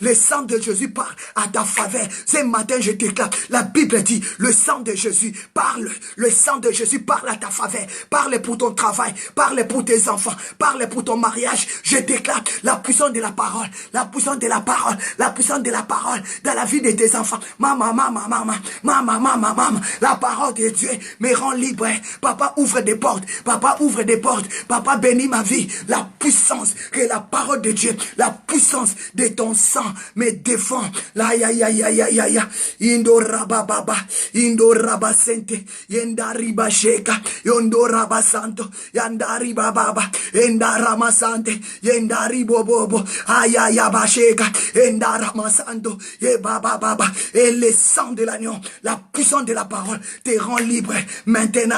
Le sang de Jésus parle à ta faveur. Ce matin, je déclare, la Bible dit, le sang de Jésus parle. Le sang de Jésus parle à ta faveur. Parle pour ton travail. Parle pour tes enfants. Parle pour ton mariage. Je déclare la puissance de la parole. La puissance de la parole. La puissance de la parole dans la vie de tes enfants. Maman. La parole de Dieu me rend libre. Papa, ouvre des portes. Papa, ouvre des portes. Papa, bénis ma vie. La puissance que la parole de Dieu, la puissance de ton sang me défend sang. La ya ya ya ya ya ya. Indo rabababa. Indo rabasente. Yendari basheka. Yondo rabasanto. Yandari bababa. Endara masante. Yendari bobobo. Ayaya basheka. Endara masando. Ye baba baba. Et le sang de l'agneau, la puissance de la parole te rend libre. Maintenant,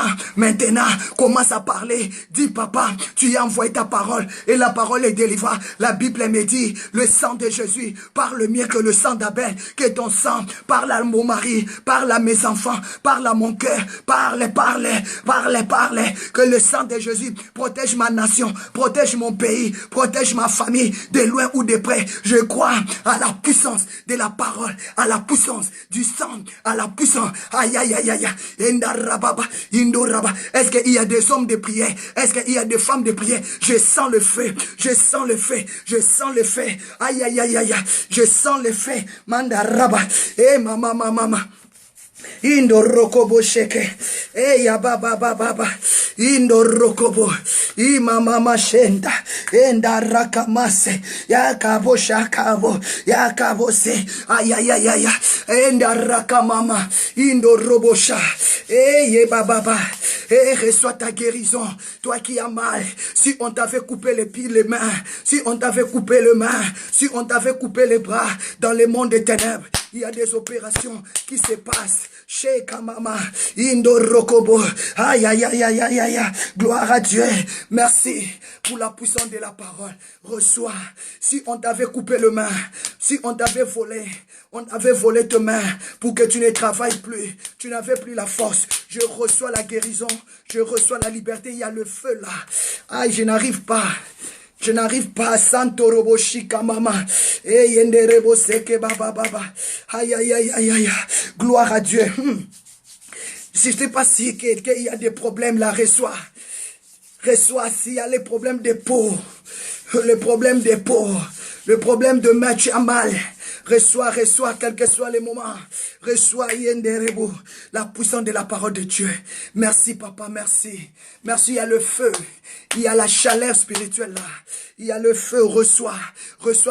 commence à parler. Dis papa, tu as envoyé ta parole et la parole est délivrée. La Bible me dit, le sang de Jésus parle mieux que le sang d'Abel, que ton sang parle à mon mari, parle à mes enfants, parle à mon cœur, parle, que le sang de Jésus protège ma nation, protège mon pays, protège ma famille, de loin ou de près. Je crois à la puissance de la parole, à la puissance du sang, à la puissance. Aïe, aïe, aïe, aïe. Est-ce qu'il y a des hommes de prière? Est-ce qu'il y a des femmes de prière? Je sens le feu, je sens le feu, je sens le feu. Aïe, aïe, aïe, aïe, je sens le feu. Mandaraba. Eh, mama. Indo rokobo sheke. Ya baba baba. Indo rokobo. Mama shenda. Enda rakamase. Ya kabo shakabo. Ya kabo se. Ay. Enda rakamama. Indo robosha. Ye baba. Reçois ta guérison. Toi qui as mal. Si on t'avait coupé les mains. Si on t'avait coupé les mains. Si on t'avait coupé les bras. Dans le monde des ténèbres. Il y a des opérations qui se passent. Chez Kamama, Indo Rokobo, aïe. Gloire à Dieu. Merci pour la puissance de la parole. Reçois. Si on t'avait coupé le main, si on t'avait volé, on avait volé tes mains pour que tu ne travailles plus. Tu n'avais plus la force. Je reçois la guérison. Je reçois la liberté. Il y a le feu là. Aïe, je n'arrive pas. Je n'arrive pas à Santo Roboshika Mama. Yenderebo Seke Baba. Aïe. Gloire à Dieu. Si je ne sais pas si quelqu'un y a des problèmes là, reçois. Reçois s'il y a les problèmes de peau. Le problème des peaux. Le problème de main, tu as mal. Reçois, quel que soit les moments. Reçois, Yenderebo, la puissance de la parole de Dieu. Merci, papa, merci. Merci, il y a le feu. Il y a la chaleur spirituelle là. Il y a le feu, reçois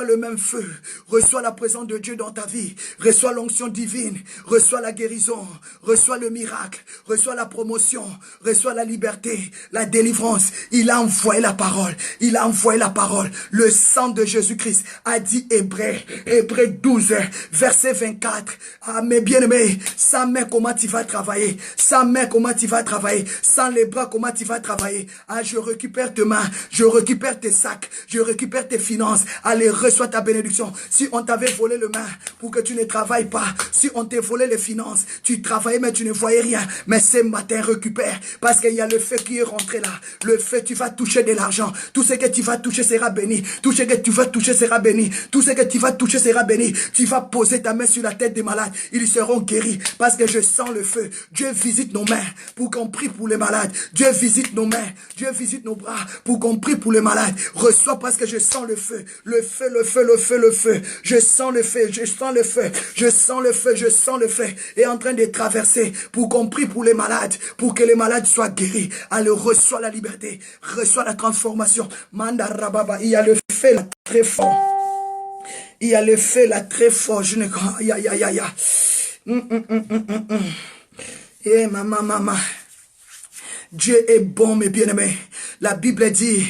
le même feu. Reçois la présence de Dieu dans ta vie. Reçois l'onction divine. Reçois la guérison. Reçois le miracle. Reçois la promotion. Reçois la liberté, la délivrance. Il a envoyé la parole. Il a envoyé la parole. Le sang de Jésus-Christ a dit Hébreux 12, verset 24. Ah, mes bien-aimés, sans main, comment tu vas travailler? Sans main, comment tu vas travailler? Sans les bras, comment tu vas travailler? Ah, je récupère tes mains, je récupère tes sacs, je récupère tes finances. Allez, reçois ta bénédiction. Si on t'avait volé le main pour que tu ne travailles pas, si on t'a volé les finances, tu travaillais mais tu ne voyais rien. Mais ce matin, récupère, parce qu'il y a le feu qui est rentré là. Le feu, tu vas toucher de l'argent. Tout ce que tu vas toucher sera béni. Tout ce que tu vas toucher sera béni. Tout ce que tu vas toucher sera béni. Tu vas poser ta main sur la tête des malades. Ils seront guéris parce que je sens le feu. Dieu visite nos mains pour qu'on prie pour les malades. Dieu visite nos mains. Dieu visite nos bras pour qu'on prie pour les malades. Reçois parce que je sens le feu. Le feu. Je sens le feu. Je sens le feu. Je sens le feu. Et en train de traverser pour qu'on prie pour les malades. Pour que les malades soient guéris. Allez, reçois la liberté. Reçois la transformation. Manda rababa. Il y a le feu là, très fort. Il y a le feu là très fort. Je ne crois. Eh, maman. Dieu est bon, mes bien-aimés. La Bible dit,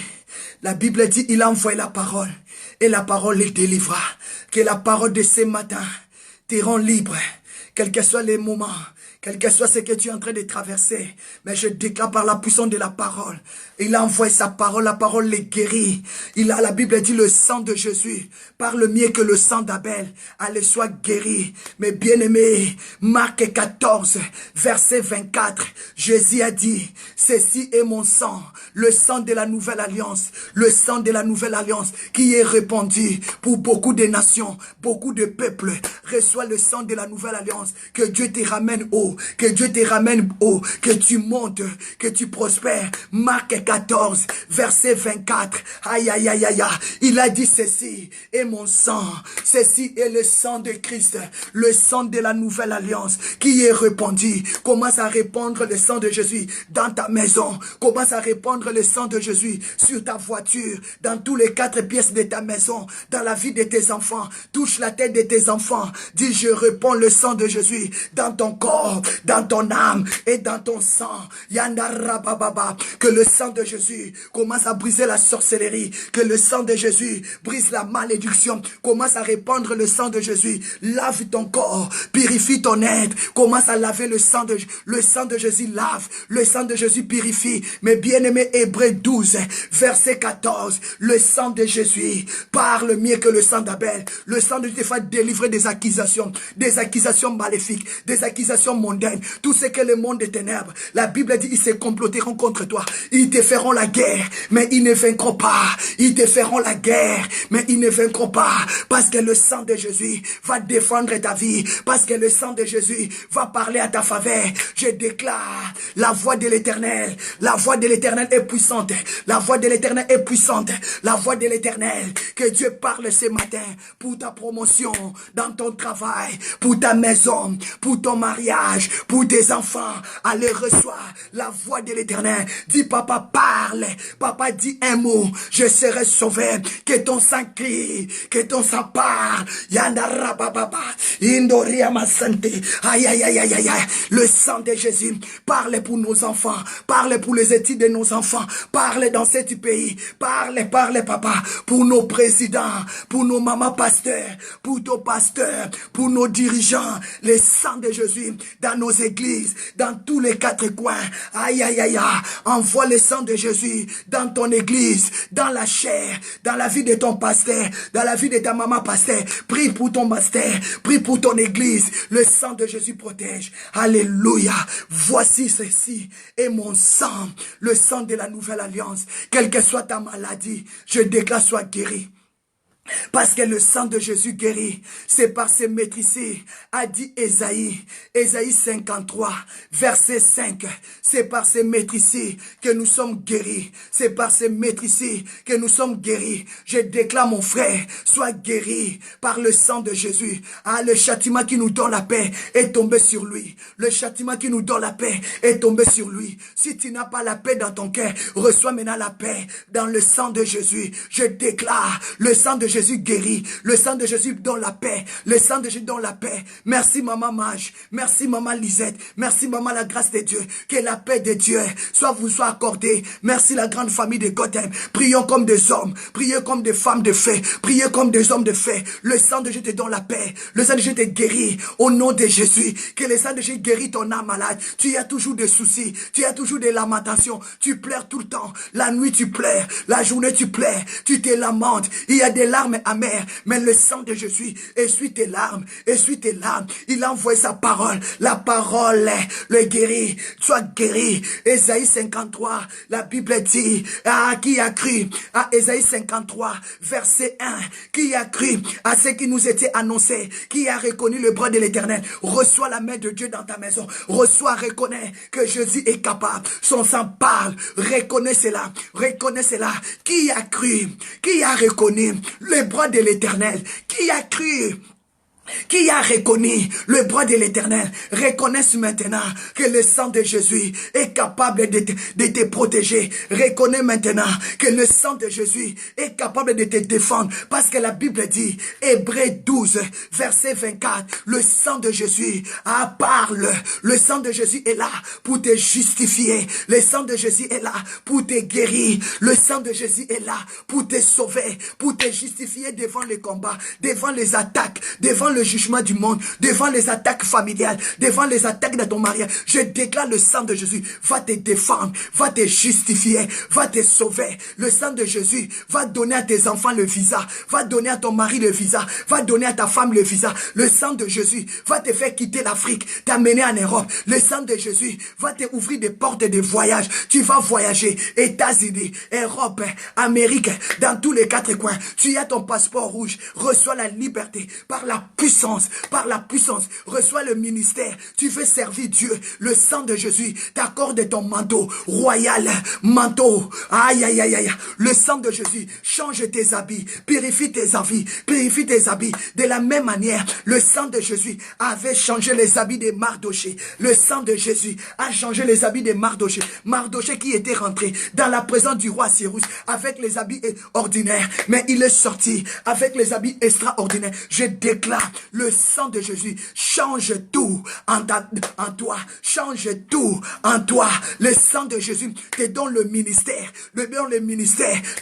il a envoyé la parole. Et la parole les délivra. Que la parole de ce matin te rend libre. Quels que soient les moments. Quel que soit ce que tu es en train de traverser. Mais je déclare par la puissance de la parole. Il a envoyé sa parole. La parole les guérit. La Bible dit le sang de Jésus parle mieux que le sang d'Abel. Allez, sois guéri. Mais bien-aimés, Marc 14, verset 24. Jésus a dit, ceci est mon sang. Le sang de la nouvelle alliance. Le sang de la nouvelle alliance qui est répandu pour beaucoup de nations, beaucoup de peuples. Reçois le sang de la nouvelle alliance. l'Alliance. Que Dieu te ramène haut, que Dieu te ramène haut, que tu montes, que tu prospères. Marc 14, verset 24. Aïe, aïe, aïe, aïe, aïe. Il a dit ceci, et mon sang, ceci est le sang de Christ, le sang de la nouvelle alliance qui est répandu. Commence à répandre le sang de Jésus dans ta maison. Commence à répandre le sang de Jésus sur ta voiture, dans tous les 4 pièces de ta maison, dans la vie de tes enfants. Touche la tête de tes enfants. Dis, je répands le sang de Jésus dans ton corps, dans ton âme et dans ton sang. Yandarabababa. Que le sang de Jésus commence à briser la sorcellerie. Que le sang de Jésus brise la malédiction. Commence à répandre le sang de Jésus. Lave ton corps, purifie ton être. Commence à laver le sang de Jésus. Lave, le sang de Jésus purifie. Mes bien-aimés, Hébreux 12, verset 14. Le sang de Jésus parle mieux que le sang d'Abel. Le sang de Jésus va délivrer des accusations maléfiques, des accusations mondaines, tout ce que le monde des ténèbres. La Bible dit, ils se comploteront contre toi. Ils te feront la guerre, mais ils ne vaincront pas. Ils te feront la guerre, mais ils ne vaincront pas. Parce que le sang de Jésus va défendre ta vie. Parce que le sang de Jésus va parler à ta faveur. Je déclare la voix de l'Éternel. La voix de l'Éternel est puissante. La voix de l'Éternel est puissante. La voix de l'Éternel. Que Dieu parle ce matin pour ta promotion, dans ton travail, pour ta maison, pour ton mariage, pour tes enfants. Allez, reçois la voix de l'Éternel. Dis, papa, parle. Papa, dis un mot. Je serai sauvé. Que ton sang crie. Que ton sang parle. Yandara bababa. Indoria ma santé. Aïe, aïe, aïe, aïe, aïe. Le sang de Jésus. Parle pour nos enfants. Parle pour les études de nos enfants. Parle dans ce pays. Parle, parle, papa. Pour nos présidents. Pour nos mamans pasteurs. Pour nos pasteurs. Pour nos dirigeants. Le sang de Jésus dans nos églises. Dans tous les 4 coins. Aïe, aïe, aïe, aïe. Envoie le sang de Jésus dans ton église. Dans la chair. Dans la vie de ton pasteur. Dans la vie de ta maman pasteur. Prie pour ton pasteur. Prie pour ton église. Le sang de Jésus protège. Alléluia. Voici ceci est mon sang. Le sang de la nouvelle alliance. Quelle que soit ta maladie, je déclare sois guéri. Parce que le sang de Jésus guérit. C'est par ses maîtrisés, a dit Ésaïe. Ésaïe 53, verset 5. C'est par ses maîtrisés que nous sommes guéris. C'est par ses maîtrisés que nous sommes guéris. Je déclare, mon frère, sois guéri par le sang de Jésus. Ah, le châtiment qui nous donne la paix est tombé sur lui. Le châtiment qui nous donne la paix est tombé sur lui. Si tu n'as pas la paix dans ton cœur, reçois maintenant la paix dans le sang de Jésus. Je déclare, le sang de Jésus guérit. Le sang de Jésus donne la paix. Le sang de Jésus donne la paix. Merci maman Mage. Merci maman Lisette. Merci maman la grâce de Dieu. Que la paix de Dieu vous soit accordée. Merci la grande famille de Gotham. Prions comme des hommes. Priez comme des femmes de fait. Priez comme des hommes de fait. Le sang de Jésus te donne la paix. Le sang de Jésus te guérit. Au nom de Jésus. Que le sang de Jésus guérit ton âme malade. Tu as toujours des soucis. Tu as toujours des lamentations. Tu pleures tout le temps. La nuit tu pleures. La journée tu pleures. Tu te lamentes. Il y a des larmes amères. Mais le sang de Jésus essuie tes larmes. Essuie tes larmes. Il a envoyé sa parole. La parole le guérit. Sois guéri. Ésaïe 53. La Bible dit, qui a cru à Ésaïe 53, verset 1. Qui a cru à ce qui nous était annoncé. Qui a reconnu le bras de l'Éternel. Reçois la main de Dieu dans ta maison. Reçois, reconnais que Jésus est capable. Son sang parle. Reconnais cela. Reconnais cela. Qui a cru? Qui a reconnu le bras de l'Éternel? Qui a cru? Qui a reconnu le bras de l'Éternel? Reconnaisse maintenant que le sang de Jésus est capable de te protéger. Reconnais maintenant que le sang de Jésus est capable de te défendre. Parce que la Bible dit, Hébreux 12, verset 24, le sang de Jésus parle. Le sang de Jésus est là pour te justifier. Le sang de Jésus est là pour te guérir. Le sang de Jésus est là pour te sauver, pour te justifier devant les combats, devant les attaques, devant le jugement du monde, devant les attaques familiales, devant les attaques de ton mariage. Je déclare le sang de Jésus va te défendre, va te justifier, va te sauver. Le sang de Jésus va donner à tes enfants le visa, va donner à ton mari le visa, va donner à ta femme le visa. Le sang de Jésus va te faire quitter l'Afrique, t'amener en Europe. Le sang de Jésus va te ouvrir des portes de voyage. Tu vas voyager, États-Unis, Europe, Amérique, dans tous les 4 coins. Tu as ton passeport rouge, reçois la liberté par la puissance, par la puissance, reçois le ministère. Tu veux servir Dieu. Le sang de Jésus t'accorde ton manteau royal, manteau. Aïe, aïe, aïe, aïe. Le sang de Jésus change tes habits, purifie tes habits, purifie tes habits. De la même manière, le sang de Jésus avait changé les habits de Mardoché. Le sang de Jésus a changé les habits de Mardoché. Mardoché qui était rentré dans la présence du roi Cyrus avec les habits ordinaires, mais il est sorti avec les habits extraordinaires. Je déclare, le sang de Jésus change tout en toi, change tout en toi. Le sang de Jésus te donne le ministère,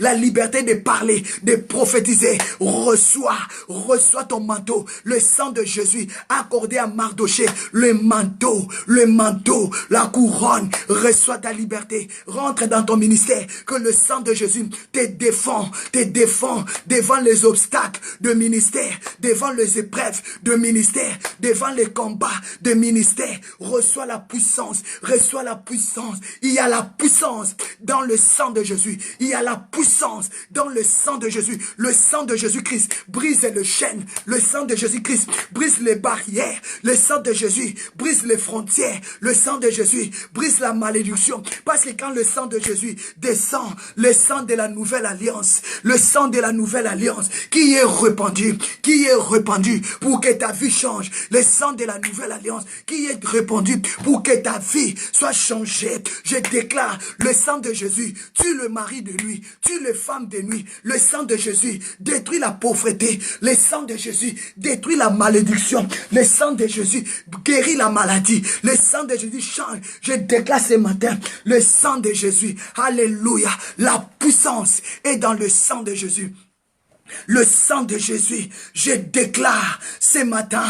la liberté de parler, de prophétiser. Reçois ton manteau. Le sang de Jésus accordé à Mardoché, le manteau, la couronne. Reçois ta liberté. Rentre dans ton ministère. Que le sang de Jésus te défend devant les obstacles de ministère, devant les épreuves de ministère, devant les combats de ministère. Reçois la puissance. Reçois la puissance. Il y a la puissance dans le sang de Jésus. Il y a la puissance dans le sang de Jésus. Le sang de Jésus-Christ brise les chaînes. Le sang de Jésus-Christ brise les barrières. Le sang de Jésus brise les frontières. Le sang de Jésus brise la malédiction. Parce que quand le sang de Jésus descend, le sang de la nouvelle alliance, le sang de la nouvelle alliance qui est répandu pour que ta vie change. Le sang de la nouvelle alliance qui est répandu pour que ta vie soit changée. Je déclare, le sang de Jésus tue le mari de nuit, tue les femmes de nuit. Le sang de Jésus détruit la pauvreté. Le sang de Jésus détruit la malédiction. Le sang de Jésus guérit la maladie. Le sang de Jésus change. Je déclare ce matin, le sang de Jésus. Alléluia. La puissance est dans le sang de Jésus. Le sang de Jésus, je déclare ce matin,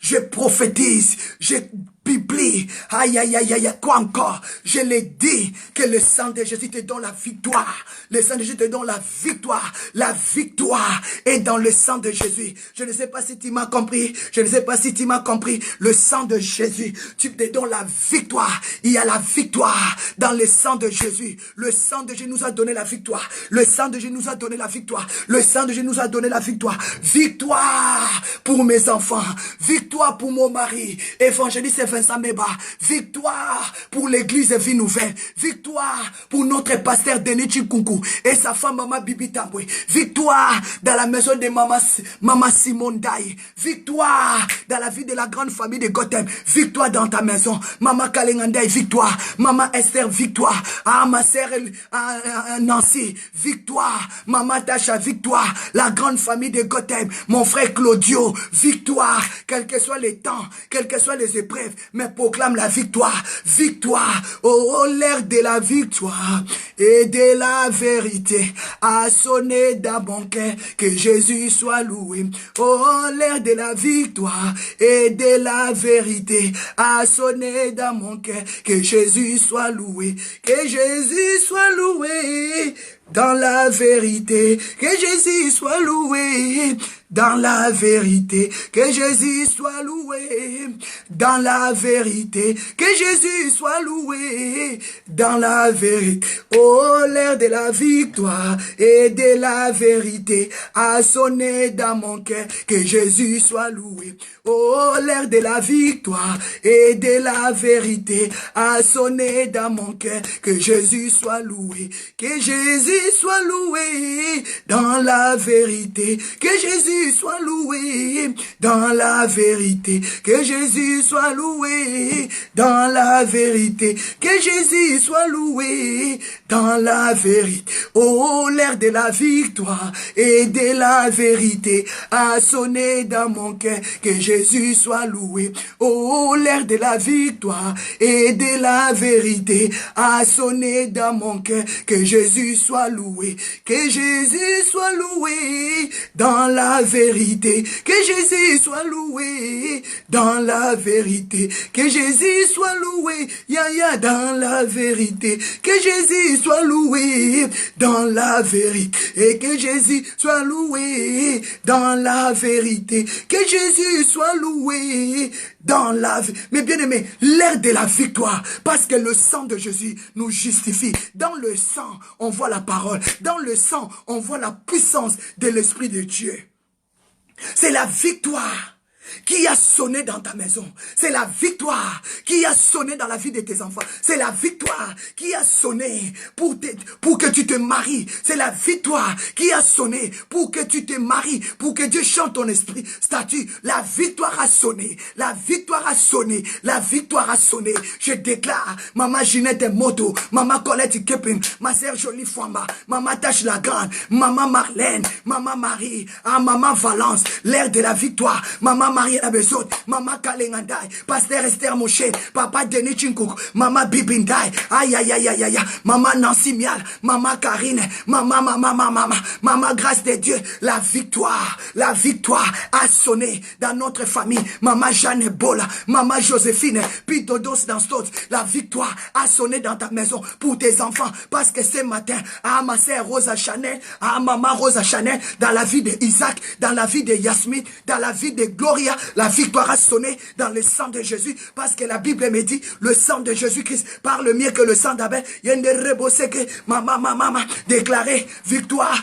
je prophétise, je publie, aïe, aïe, aïe, aïe, quoi encore? Je l'ai dit que le sang de Jésus te donne la victoire. Le sang de Jésus te donne la victoire. La victoire est dans le sang de Jésus. Je ne sais pas si tu m'as compris. Je ne sais pas si tu m'as compris. Le sang de Jésus, tu te donnes la victoire. Il y a la victoire dans le sang de Jésus. Le sang de Jésus nous a donné la victoire. Le sang de Jésus nous a donné la victoire. Le sang de Jésus nous a donné la victoire. Victoire pour mes enfants. Victoire pour mon mari. Évangéliste Vincent Meba. Victoire pour l'église Vie Nouvelle. Victoire pour notre pasteur Denis Chikunku et sa femme Maman Bibi Tamboué. Victoire dans la maison de Maman Simone Daye. Victoire dans la vie de la grande famille de Gotham. Victoire dans ta maison. Maman Kalengandaï, victoire. Maman Esther, victoire. Ah, ma sœur Nancy, victoire. Maman Tasha, victoire. La grande famille de Gotham. Mon frère Claudio, victoire. Quels que soient les temps, quelles que soient les épreuves, mais proclame la victoire. Victoire. Oh, l'air de la victoire et de la vérité a sonné dans mon cœur. Que Jésus soit loué. Oh, l'air de la victoire et de la vérité a sonné dans mon cœur. Que Jésus soit loué. Que Jésus soit loué dans la vérité. Que Jésus soit loué dans la vérité. Que Jésus soit loué dans la vérité. Que Jésus soit loué dans la vérité. Oh, l'air de la victoire et de la vérité a sonné dans mon cœur. Que Jésus soit loué. Oh, l'air de la victoire et de la vérité a sonné dans mon cœur. Que Jésus soit loué. Que Jésus soit loué dans la vérité. Que Jésus soit loué dans la vérité. Que Jésus soit loué dans la vérité. Que Jésus soit loué dans la vérité. Oh, l'air de la victoire et de la vérité a sonné dans mon cœur. Que Jésus soit loué. Oh, l'air de la victoire et de la vérité a sonné dans mon cœur. Que Jésus soit loué. Que Jésus soit loué dans la vérité. Que Jésus soit loué dans la vérité. Que Jésus soit loué, ya dans la vérité. Que Jésus soit loué dans la vérité. Et que Jésus soit loué dans la vérité. Que Jésus soit loué dans la vie. Mais bien aimé, l'air de la victoire, parce que le sang de Jésus nous justifie. Dans le sang, on voit la parole. Dans le sang, on voit la puissance de l'Esprit de Dieu. C'est la victoire. qui a sonné dans ta maison. C'est la victoire qui a sonné dans la vie de tes enfants. C'est la victoire qui a sonné pour que tu te maries. C'est la victoire qui a sonné pour que tu te maries, pour que Dieu chante ton esprit, statut. La victoire a sonné. La victoire a sonné. La victoire a sonné. Je déclare, Maman Ginette Moto, Maman Colette Kepin, ma sœur Jolie Fouamba, Maman Tache la Grande, Maman Marlène, Maman Marie, Maman Valence, l'ère de la victoire, Maman Marie la Besot, Maman Kalengandai, Pasteur Esther Moshe, Papa Denis Chinkouk, Maman Bibindai, aïe aïe aïe aïe aïe, Maman Nancy Mial, Maman Karine, Maman Grâce de Dieu, la victoire a sonné dans notre famille, Maman Jeanne Bola, Maman Joséphine, Pitodos dans Stot, la victoire a sonné dans ta maison pour tes enfants, parce que ce matin, ma sœur Rosa Chanel, Maman Rosa Chanel, dans la vie de Isaac, dans la vie de Yasmine, dans la vie de Gloria, la victoire a sonné dans le sang de Jésus, parce que la Bible me dit, le sang de Jésus-Christ parle mieux que le sang d'Abel. Il y a une rebossée que maman déclaré victoire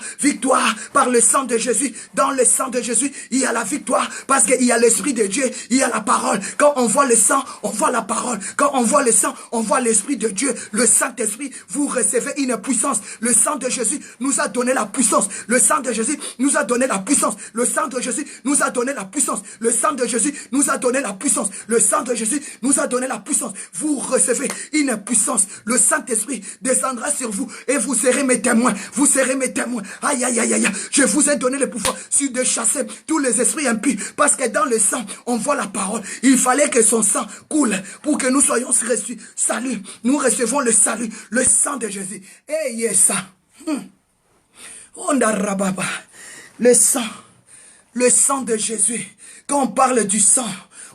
par le sang de Jésus. Dans le sang de Jésus, il y a la victoire, parce qu'il y a l'Esprit de Dieu, il y a la parole. Quand on voit le sang, on voit la parole. Quand on voit le sang, on voit l'Esprit de Dieu, le Saint-Esprit. Vous recevez une puissance. Le sang de Jésus nous a donné la puissance. Le sang de Jésus nous a donné la puissance. Le sang de Jésus nous a donné la puissance. Le sang de Jésus nous a donné la puissance. Le sang de Jésus nous a donné la puissance. Vous recevez une puissance. Le Saint-Esprit descendra sur vous et vous serez mes témoins. Vous serez mes témoins. Aïe, aïe, aïe, aïe. Je vous ai donné le pouvoir sur de chasser tous les esprits impurs. Parce que dans le sang, on voit la parole. Il fallait que son sang coule pour que nous soyons reçus. Salut. Nous recevons le salut. Le sang de Jésus. Et yes, ça. Le sang de Jésus. Quand on parle du sang,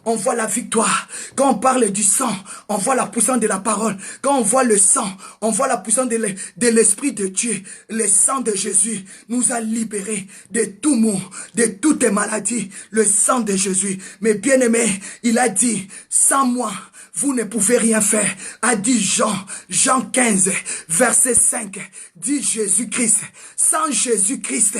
on voit la victoire. Quand on parle du sang, on voit la puissance de la parole. Quand on voit le sang, on voit la puissance de l'Esprit de Dieu. Le sang de Jésus nous a libérés de tout mot, de toutes maladies. Le sang de Jésus. Mais bien aimé, il a dit, sans moi, vous ne pouvez rien faire, a dit Jean 15, verset 5, dit Jésus-Christ. Sans Jésus-Christ,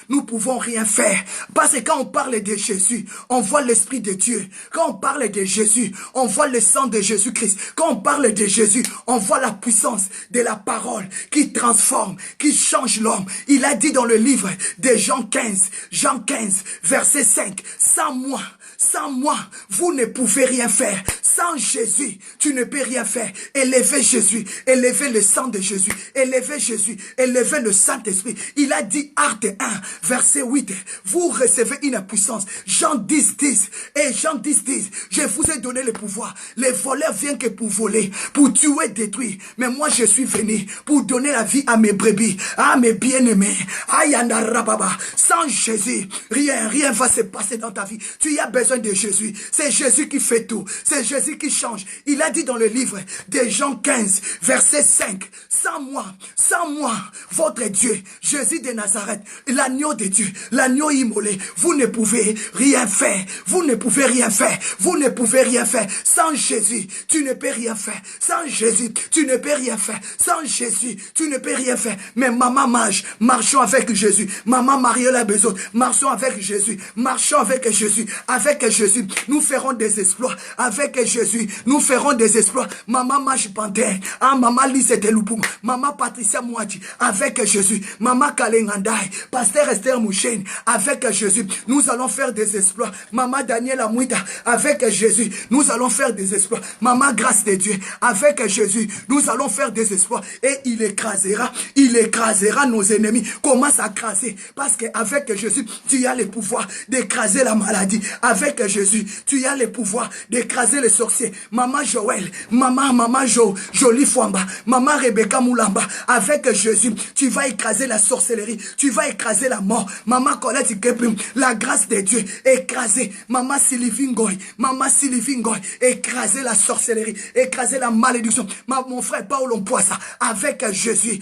nous pouvons rien faire. Parce que quand on parle de Jésus, on voit l'Esprit de Dieu. Quand on parle de Jésus, on voit le sang de Jésus-Christ. Quand on parle de Jésus, on voit la puissance de la parole qui transforme, qui change l'homme. Il a dit dans le livre de Jean 15, verset 5, sans moi, vous ne pouvez rien faire. Sans Jésus, tu ne peux rien faire. Élevez Jésus, élevez le sang de Jésus, élevez Jésus, élevez le Saint-Esprit. Il a dit, Acte 1, verset 8, vous recevez une puissance. Jean 10, 10, et Jean 10, 10, je vous ai donné le pouvoir. Les voleurs viennent que pour voler, pour tuer, détruire. Mais moi, je suis venu pour donner la vie à mes brebis, à mes bien-aimés. Ayanda Rababa. Sans Jésus, rien va se passer dans ta vie. Tu as besoin de Jésus. C'est Jésus qui fait tout. C'est Jésus qui change. Il a dit dans le livre de Jean 15, verset 5, sans moi, votre Dieu, Jésus de Nazareth, l'agneau de Dieu, l'agneau immolé, vous ne pouvez rien faire. Vous ne pouvez rien faire. Vous ne pouvez rien faire. Sans Jésus, tu ne peux rien faire. Sans Jésus, tu ne peux rien faire. Sans Jésus, tu ne peux rien faire. Mais maman Mage, marchons avec Jésus. Maman Mariola Bezot, marchons avec Jésus. Marchons avec Jésus. Avec Jésus, nous ferons des exploits. Avec Jésus, nous ferons des exploits. Maman Mage Panter, Maman Lisette Loupou, Maman Patricia Mouadji, avec Jésus. Maman Kalengandai, Pasteur Esther Mouchen, avec Jésus, nous allons faire des exploits. Maman Daniela Mouida, avec Jésus, nous allons faire des exploits. Maman Grâce de Dieu, avec Jésus, nous allons faire des exploits. Et il écrasera nos ennemis. Commence à craser, parce qu'avec Jésus, tu as le pouvoir d'écraser la maladie. Avec Jésus, tu as le pouvoir d'écraser les sorciers. Maman Joël, maman Jolie Fouamba, maman Rebecca Moulamba, avec Jésus, tu vas écraser la sorcellerie, tu vas écraser la mort. Maman Colette Keprim, la grâce de Dieu, écraser. Maman Sylvie Ngoy, écraser la sorcellerie, écraser la malédiction. Mon frère Paul Ompoissa, avec Jésus,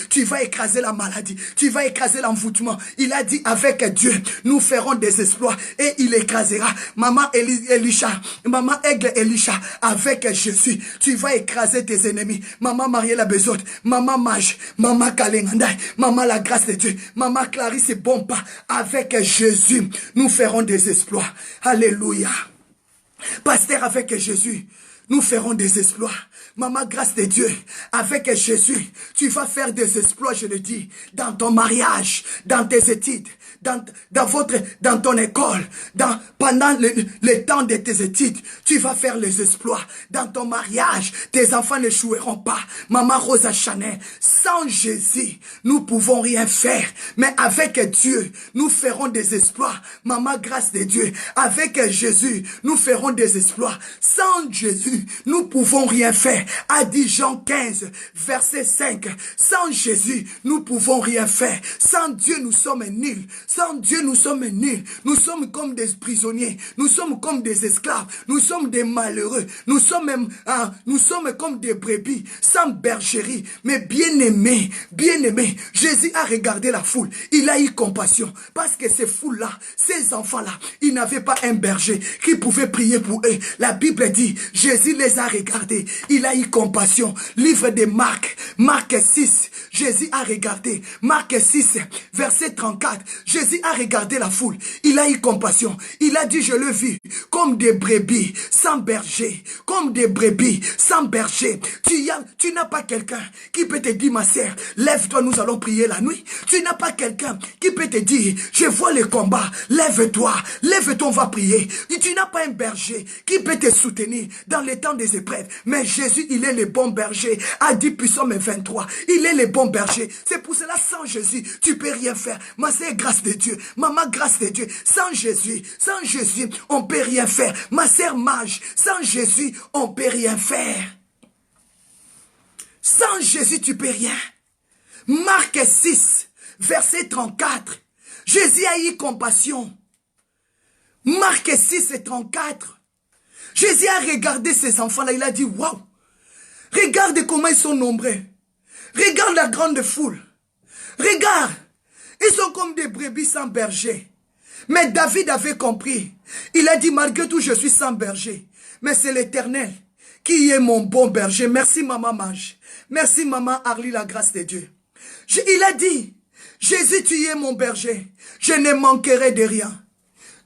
tu vas écraser la maladie, tu vas écraser l'envoûtement. Il a dit, avec Dieu, nous ferons des exploits et il écrasera. Maman Elisha, Maman Aigle Elisha, avec Jésus, tu vas écraser tes ennemis. Maman Mariela Bezote, Maman Mage, Maman Kalengandai, Maman La Grâce de Dieu, Maman Clarisse Bompa, avec Jésus, nous ferons des exploits. Alléluia. Pasteur, avec Jésus, nous ferons des exploits. Maman, grâce de Dieu, avec Jésus, tu vas faire des exploits, je le dis, dans ton mariage, dans tes études, dans ton école, pendant le temps de tes études, tu vas faire les exploits. Dans ton mariage, tes enfants n'échoueront pas. Maman Rosa Chanel, sans Jésus, nous pouvons rien faire. Mais avec Dieu, nous ferons des exploits. Maman, grâce de Dieu, avec Jésus, nous ferons des exploits. Sans Jésus, nous pouvons rien faire. A dit Jean 15, verset 5. Sans Jésus, nous pouvons rien faire. Sans Dieu, nous sommes nuls. Sans Dieu, nous sommes nuls. Nous sommes comme des prisonniers. Nous sommes comme des esclaves. Nous sommes des malheureux. Nous sommes comme des brebis, sans bergerie. Mais bien-aimé, Jésus a regardé la foule. Il a eu compassion. Parce que ces foules-là, ces enfants-là, ils n'avaient pas un berger qui pouvait prier pour eux. La Bible dit, Jésus les a regardés. Il a eu compassion. Livre de Marc, Marc 6. Jésus a regardé. Marc 6, verset 34. Jésus a regardé la foule. Il a eu compassion. Il a dit, je le vis comme des brebis sans berger. Comme des brebis sans berger. Tu n'as pas quelqu'un qui peut te dire, ma sœur, lève-toi, nous allons prier la nuit. Tu n'as pas quelqu'un qui peut te dire, je vois le combat, lève-toi, on va prier. Tu n'as pas un berger qui peut te soutenir dans les temps des épreuves. Mais Jésus, il est le bon berger. A dit Psaume 23, il est le bon berger. C'est pour cela, sans Jésus, tu peux rien faire. Ma sœur, grâce de Dieu. Maman, grâce de Dieu. Sans Jésus, on peut rien faire. Ma sœur Mage, sans Jésus, on peut rien faire. Sans Jésus, tu peux rien. Marc 6, verset 34. Jésus a eu compassion. Marc 6 et 34. Jésus a regardé ces enfants-là. Il a dit, waouh, regarde comment ils sont nombreux. Regarde la grande foule. Regarde, ils sont comme des brebis sans berger. Mais David avait compris. Il a dit, malgré tout, je suis sans berger. Mais c'est l'Éternel qui est mon bon berger. Merci, maman Mage. Merci, maman Arlie, la grâce de Dieu. Il a dit, Jésus, tu es mon berger. Je ne manquerai de rien.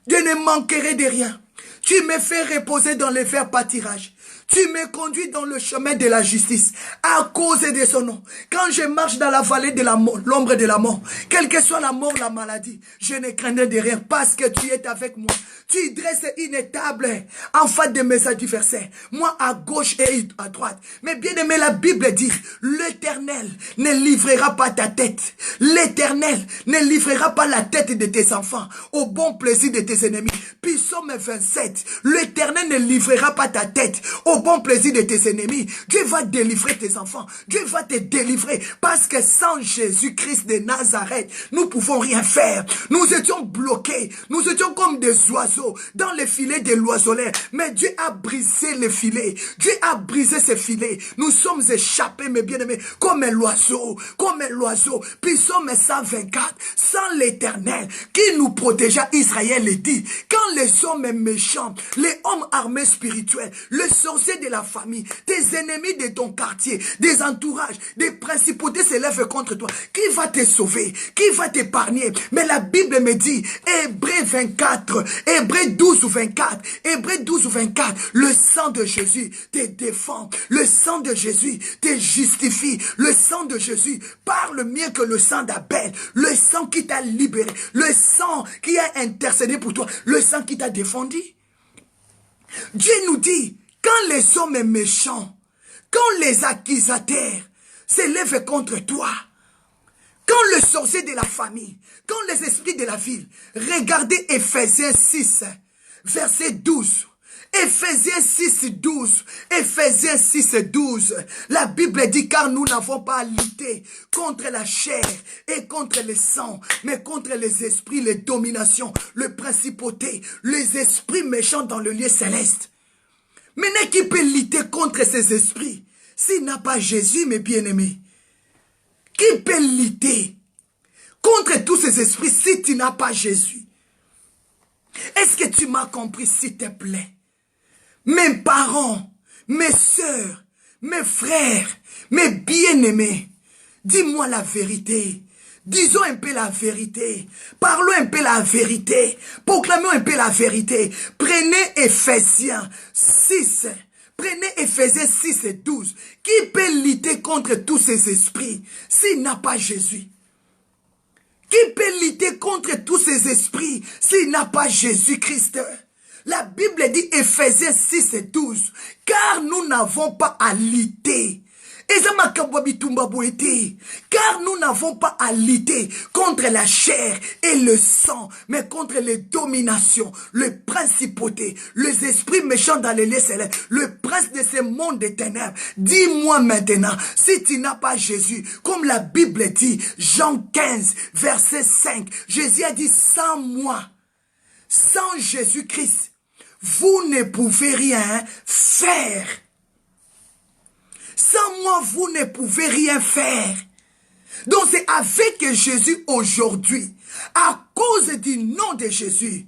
Je ne manquerai de rien. Tu me fais reposer dans les verts pâtirages. Tu me conduis dans le chemin de la justice à cause de son nom. Quand je marche dans la vallée de la mort, l'ombre de la mort, quelle que soit la mort, la maladie, je ne craindrai de rien parce que tu es avec moi. Tu dresses une table en face de mes adversaires, moi à gauche et à droite. Mais bien aimé, la Bible dit, l'Éternel ne livrera pas ta tête. L'Éternel ne livrera pas la tête de tes enfants au bon plaisir de tes ennemis. Psaume 27, l'Éternel ne livrera pas ta tête au bon plaisir de tes ennemis. Dieu va délivrer tes enfants. Dieu va te délivrer. Parce que sans Jésus-Christ de Nazareth, nous ne pouvons rien faire. Nous étions bloqués. Nous étions comme des oiseaux dans le filet de l'oiseleur. Mais Dieu a brisé le filet. Dieu a brisé ce filet. Nous sommes échappés, mes bien-aimés, comme un oiseau. Comme un oiseau. Psaume 124. Sans l'Éternel qui nous protégea, Israël le dit. Quand les hommes méchants, les hommes armés spirituels, le sorcier de la famille, tes ennemis de ton quartier, des entourages, des principautés se lèvent contre toi. Qui va te sauver? Qui va t'épargner? Mais la Bible me dit, Hébreux 24, Hébreux 12 ou 24, Hébreux 12 ou 24, le sang de Jésus te défend, le sang de Jésus te justifie, le sang de Jésus parle mieux que le sang d'Abel, le sang qui t'a libéré, le sang qui a intercédé pour toi, le sang qui t'a défendu. Dieu nous dit, quand les hommes méchants, quand les accusateurs s'élèvent contre toi, quand le sorcier de la famille, quand les esprits de la ville, regardez Ephésiens 6, verset 12. Ephésiens 6, 12. Ephésiens 6, 12. La Bible dit, car nous n'avons pas à lutter contre la chair et contre le sang, mais contre les esprits, les dominations, les principautés, les esprits méchants dans le lieu céleste. Maintenant, qui peut lutter contre ces esprits s'il n'a pas Jésus, mes bien-aimés? Qui peut lutter contre tous ces esprits si tu n'as pas Jésus? Est-ce que tu m'as compris, s'il te plaît? mes parents, mes sœurs, mes frères, mes bien-aimés, dis-moi la vérité. Disons un peu la vérité. Parlons un peu la vérité. Proclamons un peu la vérité. Prenez Éphésiens 6. Prenez Éphésiens 6 et 12. Qui peut lutter contre tous ces esprits s'il n'a pas Jésus? Qui peut lutter contre tous ces esprits s'il n'a pas Jésus-Christ? La Bible dit Éphésiens 6 et 12. Car nous n'avons pas à lutter. Car nous n'avons pas à lutter contre la chair et le sang, mais contre les dominations, les principautés, les esprits méchants dans les lieux célestes, le prince de ce monde des ténèbres. Dis-moi maintenant, si tu n'as pas Jésus, comme la Bible dit, Jean 15, verset 5, Jésus a dit, sans moi, sans Jésus-Christ, vous ne pouvez rien faire. Sans moi, vous ne pouvez rien faire. Donc c'est avec Jésus aujourd'hui, à cause du nom de Jésus,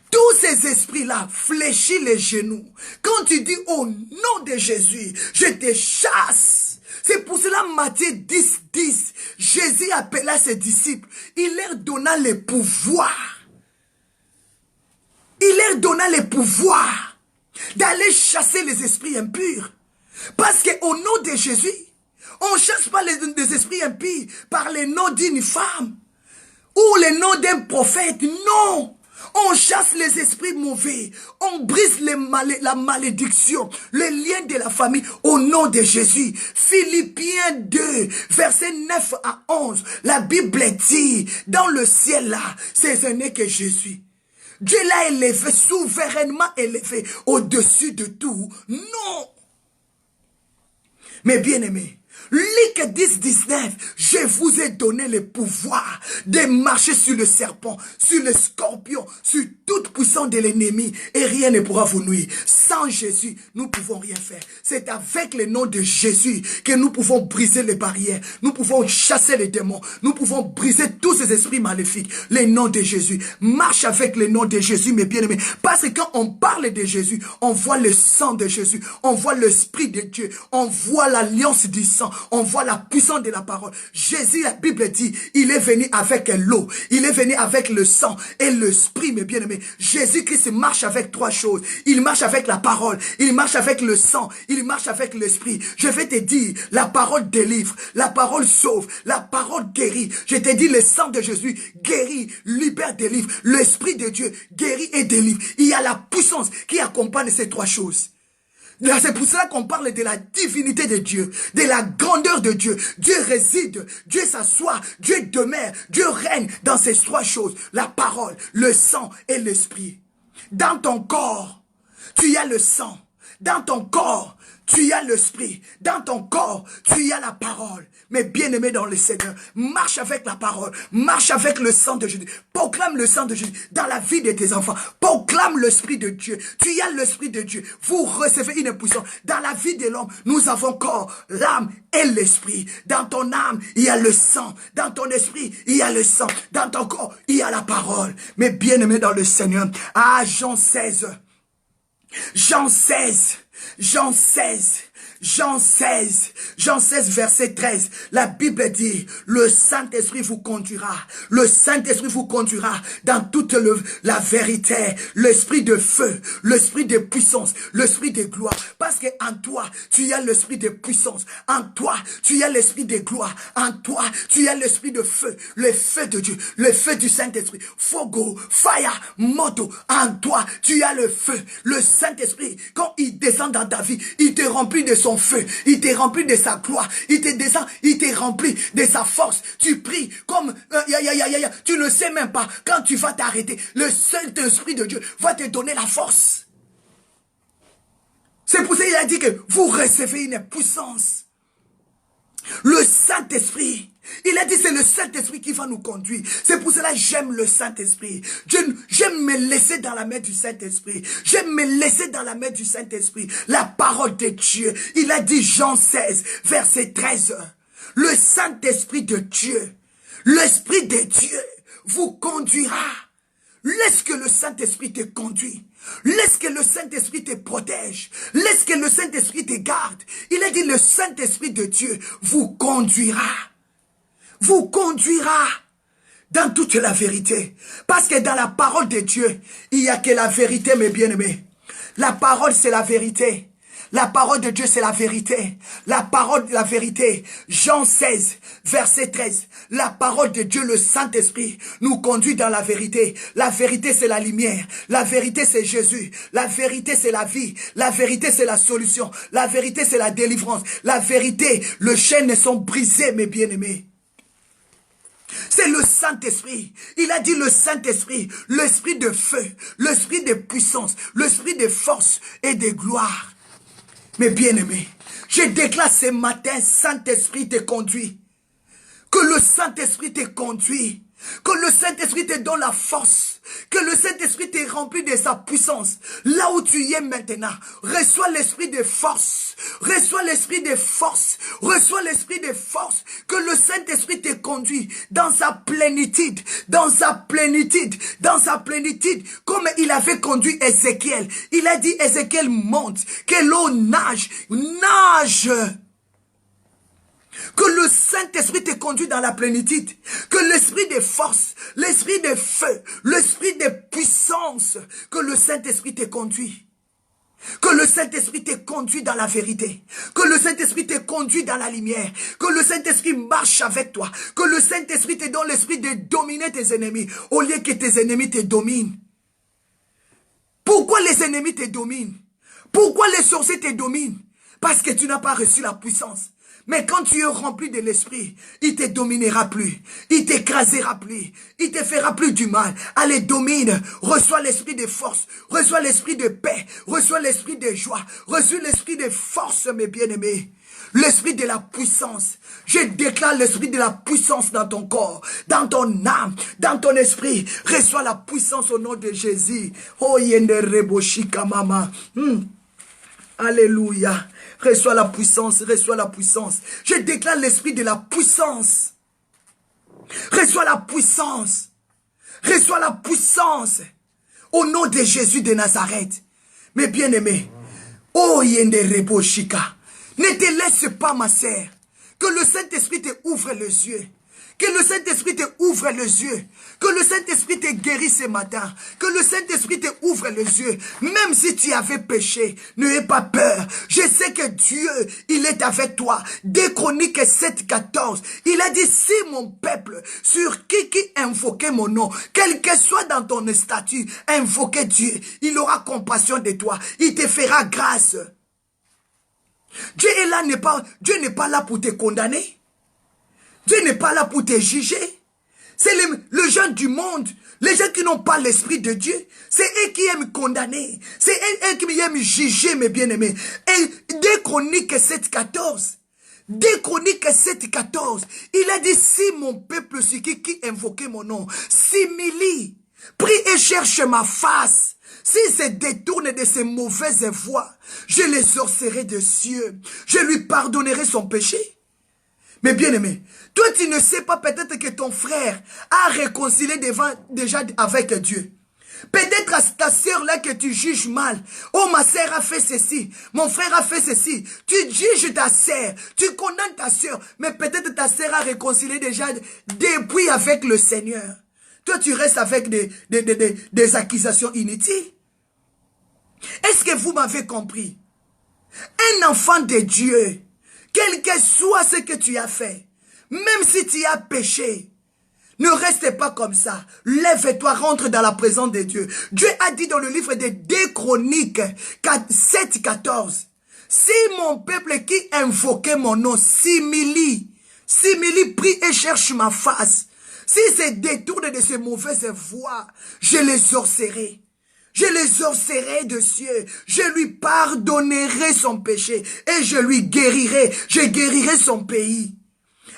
tous ces esprits-là fléchissent les genoux. Quand tu dis au nom de Jésus, je te chasse. C'est pour cela Matthieu 10, 10, Jésus appela ses disciples, il leur donna le pouvoir. Il leur donna le pouvoir d'aller chasser les esprits impurs. Parce qu'au nom de Jésus, on ne chasse pas les esprits impies par le nom d'une femme ou le nom d'un prophète. Non, on chasse les esprits mauvais. On brise la malédiction, les liens de la famille au nom de Jésus. Philippiens 2, versets 9 à 11. La Bible dit, dans le ciel là, ce n'est que Jésus. Dieu l'a élevé, souverainement élevé, au-dessus de tout. Non. Mes bien-aimés, Luc 10, 19, je vous ai donné le pouvoir de marcher sur le serpent, sur le scorpion, sur toute puissance de l'ennemi et rien ne pourra vous nuire. Sans Jésus, nous ne pouvons rien faire. C'est avec le nom de Jésus que nous pouvons briser les barrières, nous pouvons chasser les démons, nous pouvons briser tous ces esprits maléfiques. Le nom de Jésus, marche avec le nom de Jésus, mes bien-aimés. Parce que quand on parle de Jésus, on voit le sang de Jésus, on voit l'Esprit de Dieu, on voit l'alliance du sang, on voit la puissance de la parole. Jésus, la Bible dit, il est venu avec l'eau, il est venu avec le sang et l'esprit, mes bien-aimés. Jésus-Christ marche avec trois choses. Il marche avec la parole, il marche avec le sang, il marche avec l'esprit. Je vais te dire, la parole délivre, la parole sauve, la parole guérit. Je te dis, le sang de Jésus guérit, libère, délivre. L'esprit de Dieu guérit et délivre. Il y a la puissance qui accompagne ces trois choses. C'est pour cela qu'on parle de la divinité de Dieu, de la grandeur de Dieu. Dieu réside, Dieu s'assoit, Dieu demeure, Dieu règne dans ces trois choses. La parole, le sang et l'esprit. Dans ton corps, tu as le sang. Dans ton corps, tu as l'esprit. Dans ton corps, tu as la parole. Mais bien-aimé dans le Seigneur, marche avec la parole, marche avec le sang de Jésus. Proclame le sang de Jésus dans la vie de tes enfants. Proclame l'Esprit de Dieu. Tu as l'Esprit de Dieu. Vous recevez une puissance. Dans la vie de l'homme, nous avons corps, l'âme et l'esprit. Dans ton âme, il y a le sang. Dans ton esprit, il y a le sang. Dans ton corps, il y a la parole. Mais bien-aimé dans le Seigneur, à Jean 16, Jean 16, Jean 16, Jean 16, Jean 16, verset 13, la Bible dit, le Saint-Esprit vous conduira, le Saint-Esprit vous conduira dans toute la vérité, l'esprit de feu, l'esprit de puissance, l'esprit de gloire, parce que en toi, tu as l'esprit de puissance, en toi, tu as l'esprit de gloire, en toi, tu as l'esprit de feu, le feu de Dieu, le feu du Saint-Esprit, Fogo, Fire, Moto, en toi, tu as le feu, le Saint-Esprit, quand il descend dans ta vie, il te remplit de son feu, il te remplit de sa gloire, il te descend, il te remplit de sa force. Tu pries comme tu ne sais même pas quand tu vas t'arrêter. Le Saint-Esprit de Dieu va te donner la force. C'est pour ça qu'il a dit que vous recevez une puissance. Le Saint-Esprit. Il a dit c'est le Saint-Esprit qui va nous conduire. C'est pour cela que j'aime le Saint-Esprit. J'aime me laisser dans la main du Saint-Esprit. J'aime me laisser dans la main du Saint-Esprit. La parole de Dieu. Il a dit Jean 16, verset 13. Le Saint-Esprit de Dieu, l'Esprit de Dieu vous conduira. Laisse que le Saint-Esprit te conduise. Laisse que le Saint-Esprit te protège. Laisse que le Saint-Esprit te garde. Il a dit, le Saint-Esprit de Dieu vous conduira. Vous conduira dans toute la vérité. Parce que dans la parole de Dieu, il n'y a que la vérité, mes bien-aimés. La parole, c'est la vérité. La parole de Dieu, c'est la vérité. La parole de la vérité. Jean 16, verset 13. La parole de Dieu, le Saint-Esprit, nous conduit dans la vérité. La vérité, c'est la lumière. La vérité, c'est Jésus. La vérité, c'est la vie. La vérité, c'est la solution. La vérité, c'est la délivrance. La vérité, les chaînes sont brisées, mes bien-aimés. C'est le Saint-Esprit. Il a dit le Saint-Esprit, l'esprit de feu, l'esprit de puissance, l'esprit de force et de gloire. Mes bien-aimés, je déclare ce matin, Saint-Esprit te conduit. Que le Saint-Esprit te conduit. Que le Saint-Esprit te donne la force. Que le Saint-Esprit te remplit de sa puissance. Là où tu y es maintenant, reçois l'esprit de force. Reçois l'esprit de force. Reçois l'esprit de force. Que le Saint-Esprit te conduit dans sa plénitude. Dans sa plénitude. Dans sa plénitude. Comme il avait conduit Ézéchiel. Il a dit, Ézéchiel monte. Que l'eau nage. Nage. Que le Saint-Esprit te conduit dans la plénitude. Que l'esprit de force, l'esprit de feu, l'esprit de puissance, que le Saint-Esprit te conduit. Que le Saint-Esprit te conduit dans la vérité. Que le Saint-Esprit te conduit dans la lumière. Que le Saint-Esprit marche avec toi. Que le Saint-Esprit te donne l'esprit de dominer tes ennemis au lieu que tes ennemis te dominent. Pourquoi les ennemis te dominent? Pourquoi les sorciers te dominent? Parce que tu n'as pas reçu la puissance. Mais quand tu es rempli de l'esprit, il te dominera plus. Il t'écrasera plus. Il te fera plus du mal. Allez, domine. Reçois l'esprit de force. Reçois l'esprit de paix. Reçois l'esprit de joie. Reçois l'esprit de force, mes bien-aimés. L'esprit de la puissance. Je déclare l'esprit de la puissance dans ton corps, dans ton âme, dans ton esprit. Reçois la puissance au nom de Jésus. Oh, yende reboshika mama. Alléluia. Reçois la puissance, reçois la puissance. Je déclare l'esprit de la puissance. Reçois la puissance. Reçois la puissance. Au nom de Jésus de Nazareth. Mes bien-aimés. Oh yende reboshika. Ne te laisse pas, ma sœur. Que le Saint-Esprit te ouvre les yeux. Que le Saint-Esprit te ouvre les yeux. Que le Saint-Esprit te guérisse ce matin. Que le Saint-Esprit te ouvre les yeux. Même si tu avais péché, n'ayez pas peur. Je sais que Dieu, il est avec toi. Dès Chroniques 7, 14, il a dit, si mon peuple, sur qui invoquait mon nom, quel que soit dans ton statut, invoquez Dieu, il aura compassion de toi. Il te fera grâce. Dieu n'est pas là pour te condamner. Dieu n'est pas là pour te juger. C'est les gens du monde, les gens qui n'ont pas l'esprit de Dieu. C'est eux qui aiment condamner. C'est eux qui aiment juger, mes bien-aimés. Et dès Chroniques 7, 14, dès Chroniques 7, 14, il a dit, si mon peuple, ce qui invoquait mon nom, s'humilie, prie et cherche ma face. S'il se détourne de ses mauvaises voies, je les exaucerai des cieux. Je lui pardonnerai son péché. Mais bien aimé, toi tu ne sais pas peut-être que ton frère a réconcilié déjà avec Dieu. Peut-être à ta sœur là que tu juges mal. Oh, ma sœur a fait ceci. Mon frère a fait ceci. Tu juges ta sœur. Tu condamnes ta sœur. Mais peut-être ta sœur a réconcilié déjà depuis avec le Seigneur. Toi tu restes avec des accusations inutiles. Est-ce que vous m'avez compris? Un enfant de Dieu, quel que soit ce que tu as fait, même si tu as péché, ne reste pas comme ça. Lève-toi, rentre dans la présence de Dieu. Dieu a dit dans le livre de 2 Chroniques 7, 14, si mon peuple qui invoquait mon nom s'humilie, prie et cherche ma face, s'il se détourne de ses mauvaises voies, je les exaucerai. Je les exaucerai de cieux. Je lui pardonnerai son péché. Et je lui guérirai. Je guérirai son pays.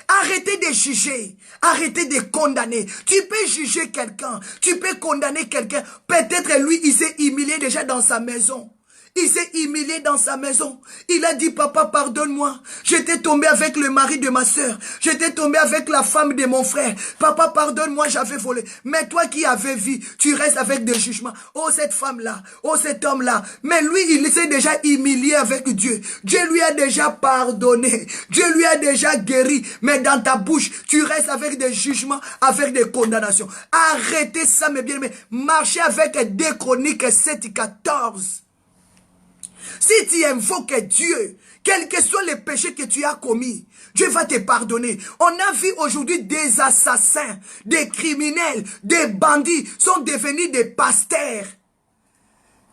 Arrêtez de juger. Arrêtez de condamner. Tu peux juger quelqu'un. Tu peux condamner quelqu'un. Peut-être lui, il s'est humilié déjà dans sa maison. Il s'est humilié dans sa maison. Il a dit, papa, pardonne-moi. J'étais tombé avec le mari de ma soeur. J'étais tombé avec la femme de mon frère. Papa, pardonne-moi, j'avais volé. Mais toi qui avais vu, tu restes avec des jugements. Oh, cette femme-là. Oh, cet homme-là. Mais lui, il s'est déjà humilié avec Dieu. Dieu lui a déjà pardonné. Dieu lui a déjà guéri. Mais dans ta bouche, tu restes avec des jugements, avec des condamnations. Arrêtez ça, mes bien-aimés. Marchez avec 2 Chroniques 7-14. Si tu invoques Dieu, quels que soient les péchés que tu as commis, Dieu va te pardonner. On a vu aujourd'hui des assassins, des criminels, des bandits sont devenus des pasteurs.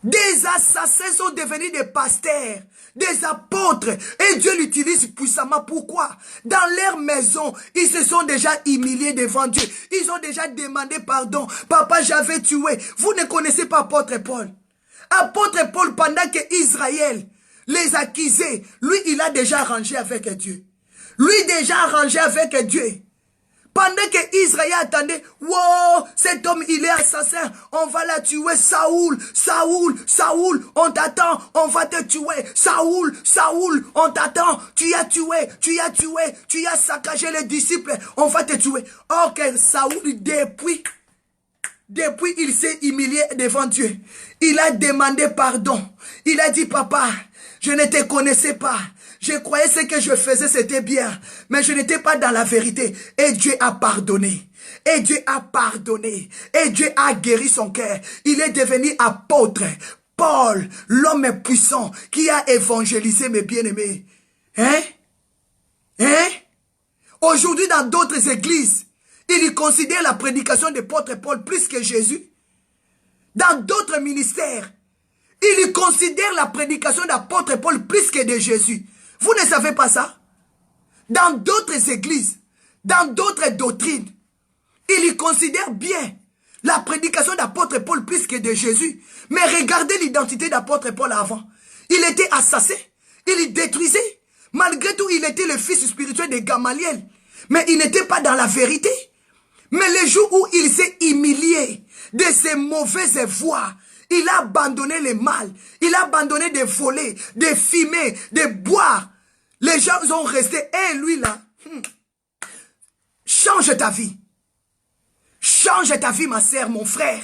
Des assassins sont devenus des pasteurs, des apôtres. Et Dieu l'utilise puissamment. Pourquoi? Dans leur maison, ils se sont déjà humiliés devant Dieu. Ils ont déjà demandé pardon. Papa, j'avais tué. Vous ne connaissez pas apôtre Paul. Apôtre Paul, pendant que Israël les accusait, lui, il a déjà arrangé avec Dieu. Lui, déjà arrangé avec Dieu. Pendant que Israël attendait, wow, cet homme, il est assassin, on va la tuer, Saoul, Saoul, Saoul, on t'attend, on va te tuer, Saoul, Saoul, on t'attend, tu as tué, tu as tué, tu as saccagé les disciples, on va te tuer. Ok, Saoul, depuis il s'est humilié devant Dieu. Il a demandé pardon. Il a dit, papa, je ne te connaissais pas. Je croyais ce que je faisais, c'était bien. Mais je n'étais pas dans la vérité. Et Dieu a pardonné. Et Dieu a pardonné. Et Dieu a guéri son cœur. Il est devenu apôtre. Paul, l'homme puissant qui a évangélisé mes bien-aimés. Hein? Hein? Aujourd'hui, dans d'autres églises, il considère la prédication de l'apôtre Paul plus que Jésus. Dans d'autres ministères, il considère la prédication de l'apôtre Paul plus que de Jésus. Vous ne savez pas ça? Dans d'autres églises, dans d'autres doctrines, il considère bien la prédication de l'apôtre Paul plus que de Jésus. Mais regardez l'identité d'apôtre Paul avant. Il était assassin, il détruisait. Malgré tout, il était le fils spirituel de Gamaliel. Mais il n'était pas dans la vérité. Mais le jour où il s'est humilié de ses mauvaises voies, il a abandonné le mal. Il a abandonné de voler, de fumer, de boire. Les gens ont resté. Et lui là, change ta vie. Change ta vie, ma sœur, mon frère.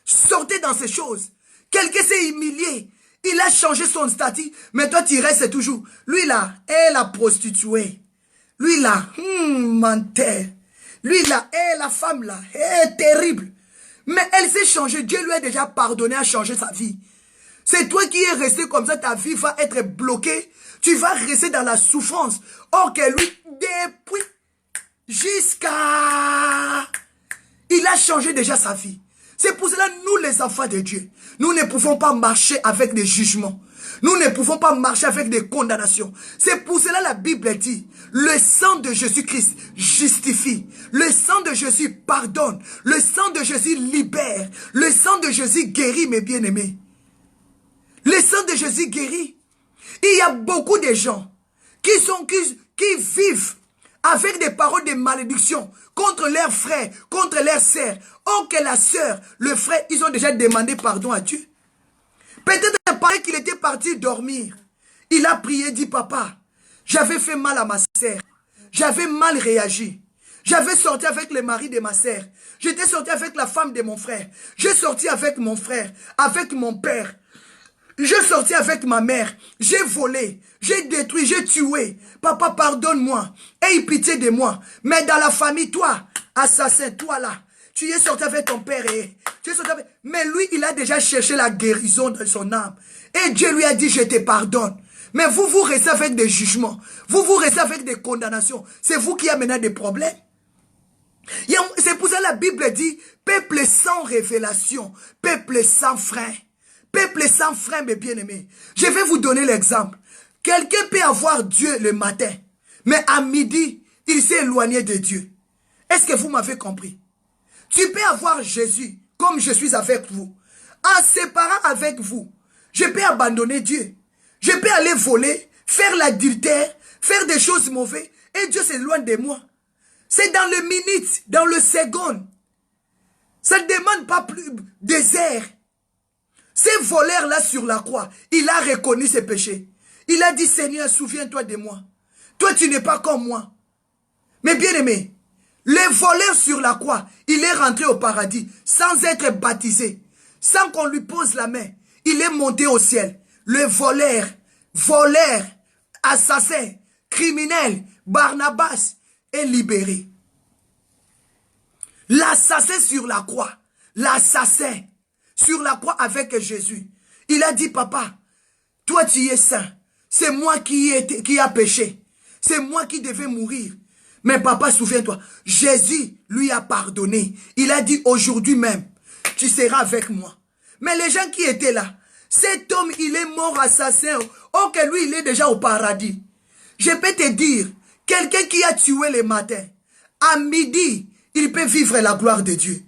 Sortez dans ces choses. Quelqu'un s'est humilié. Il a changé son statut. Mais toi, tu restes toujours. Lui là, est la prostituée. Lui là, menteur. Lui là, la femme là, est terrible. Mais elle s'est changée. Dieu lui a déjà pardonné à changer sa vie. C'est toi qui es resté comme ça, ta vie va être bloquée. Tu vas rester dans la souffrance. Or que lui, depuis jusqu'à... Il a changé déjà sa vie. C'est pour cela, nous les enfants de Dieu, nous ne pouvons pas marcher avec des jugements. Nous ne pouvons pas marcher avec des condamnations. C'est pour cela la Bible dit, le sang de Jésus-Christ justifie. Le sang de Jésus pardonne. Le sang de Jésus libère. Le sang de Jésus guérit, mes bien-aimés. Le sang de Jésus guérit. Il y a beaucoup de gens qui vivent avec des paroles de malédiction contre leurs frères, contre leurs sœurs. Or que la sœur, le frère, ils ont déjà demandé pardon à Dieu. Peut-être pareil qu'il était parti dormir. Il a prié, dit, papa, j'avais fait mal à ma sœur. J'avais mal réagi. J'avais sorti avec le mari de ma sœur. J'étais sorti avec la femme de mon frère. J'ai sorti avec mon frère, avec mon père. J'ai sorti avec ma mère. J'ai volé. J'ai détruit. J'ai tué. Papa, pardonne-moi. Aie pitié de moi. Mais dans la famille, toi, assassin, toi là, tu es sorti avec ton père. Tu es sorti avec... Mais lui, il a déjà cherché la guérison de son âme. Et Dieu lui a dit, je te pardonne. Mais vous restez avec des jugements. Vous restez avec des condamnations. C'est vous qui amenez des problèmes. C'est pour ça que la Bible dit, peuple sans révélation, peuple sans frein. Peuple sans frein, mes bien-aimés. Je vais vous donner l'exemple. Quelqu'un peut avoir Dieu le matin, mais à midi, il s'est éloigné de Dieu. Est-ce que vous m'avez compris? Tu peux avoir Jésus, comme je suis avec vous. En séparant avec vous, je peux abandonner Dieu. Je peux aller voler, faire l'adultère, faire des choses mauvaises, et Dieu s'éloigne de moi. C'est dans le minute, dans le seconde. Ça ne demande pas plus des heures. Ce voleur-là sur la croix, il a reconnu ses péchés. Il a dit, Seigneur, souviens-toi de moi. Toi, tu n'es pas comme moi. Mais bien aimé, le voleur sur la croix, il est rentré au paradis sans être baptisé, sans qu'on lui pose la main. Il est monté au ciel. Le voleur, assassin, criminel, Barnabas est libéré. L'assassin sur la croix, l'assassin sur la croix avec Jésus. Il a dit, papa, toi tu es saint. C'est moi qui a péché. C'est moi qui devais mourir. Mais papa, souviens-toi, Jésus lui a pardonné. Il a dit, aujourd'hui même, tu seras avec moi. Mais les gens qui étaient là, cet homme, il est mort assassin. Oh, que lui, il est déjà au paradis. Je peux te dire, quelqu'un qui a tué le matin, à midi, il peut vivre la gloire de Dieu.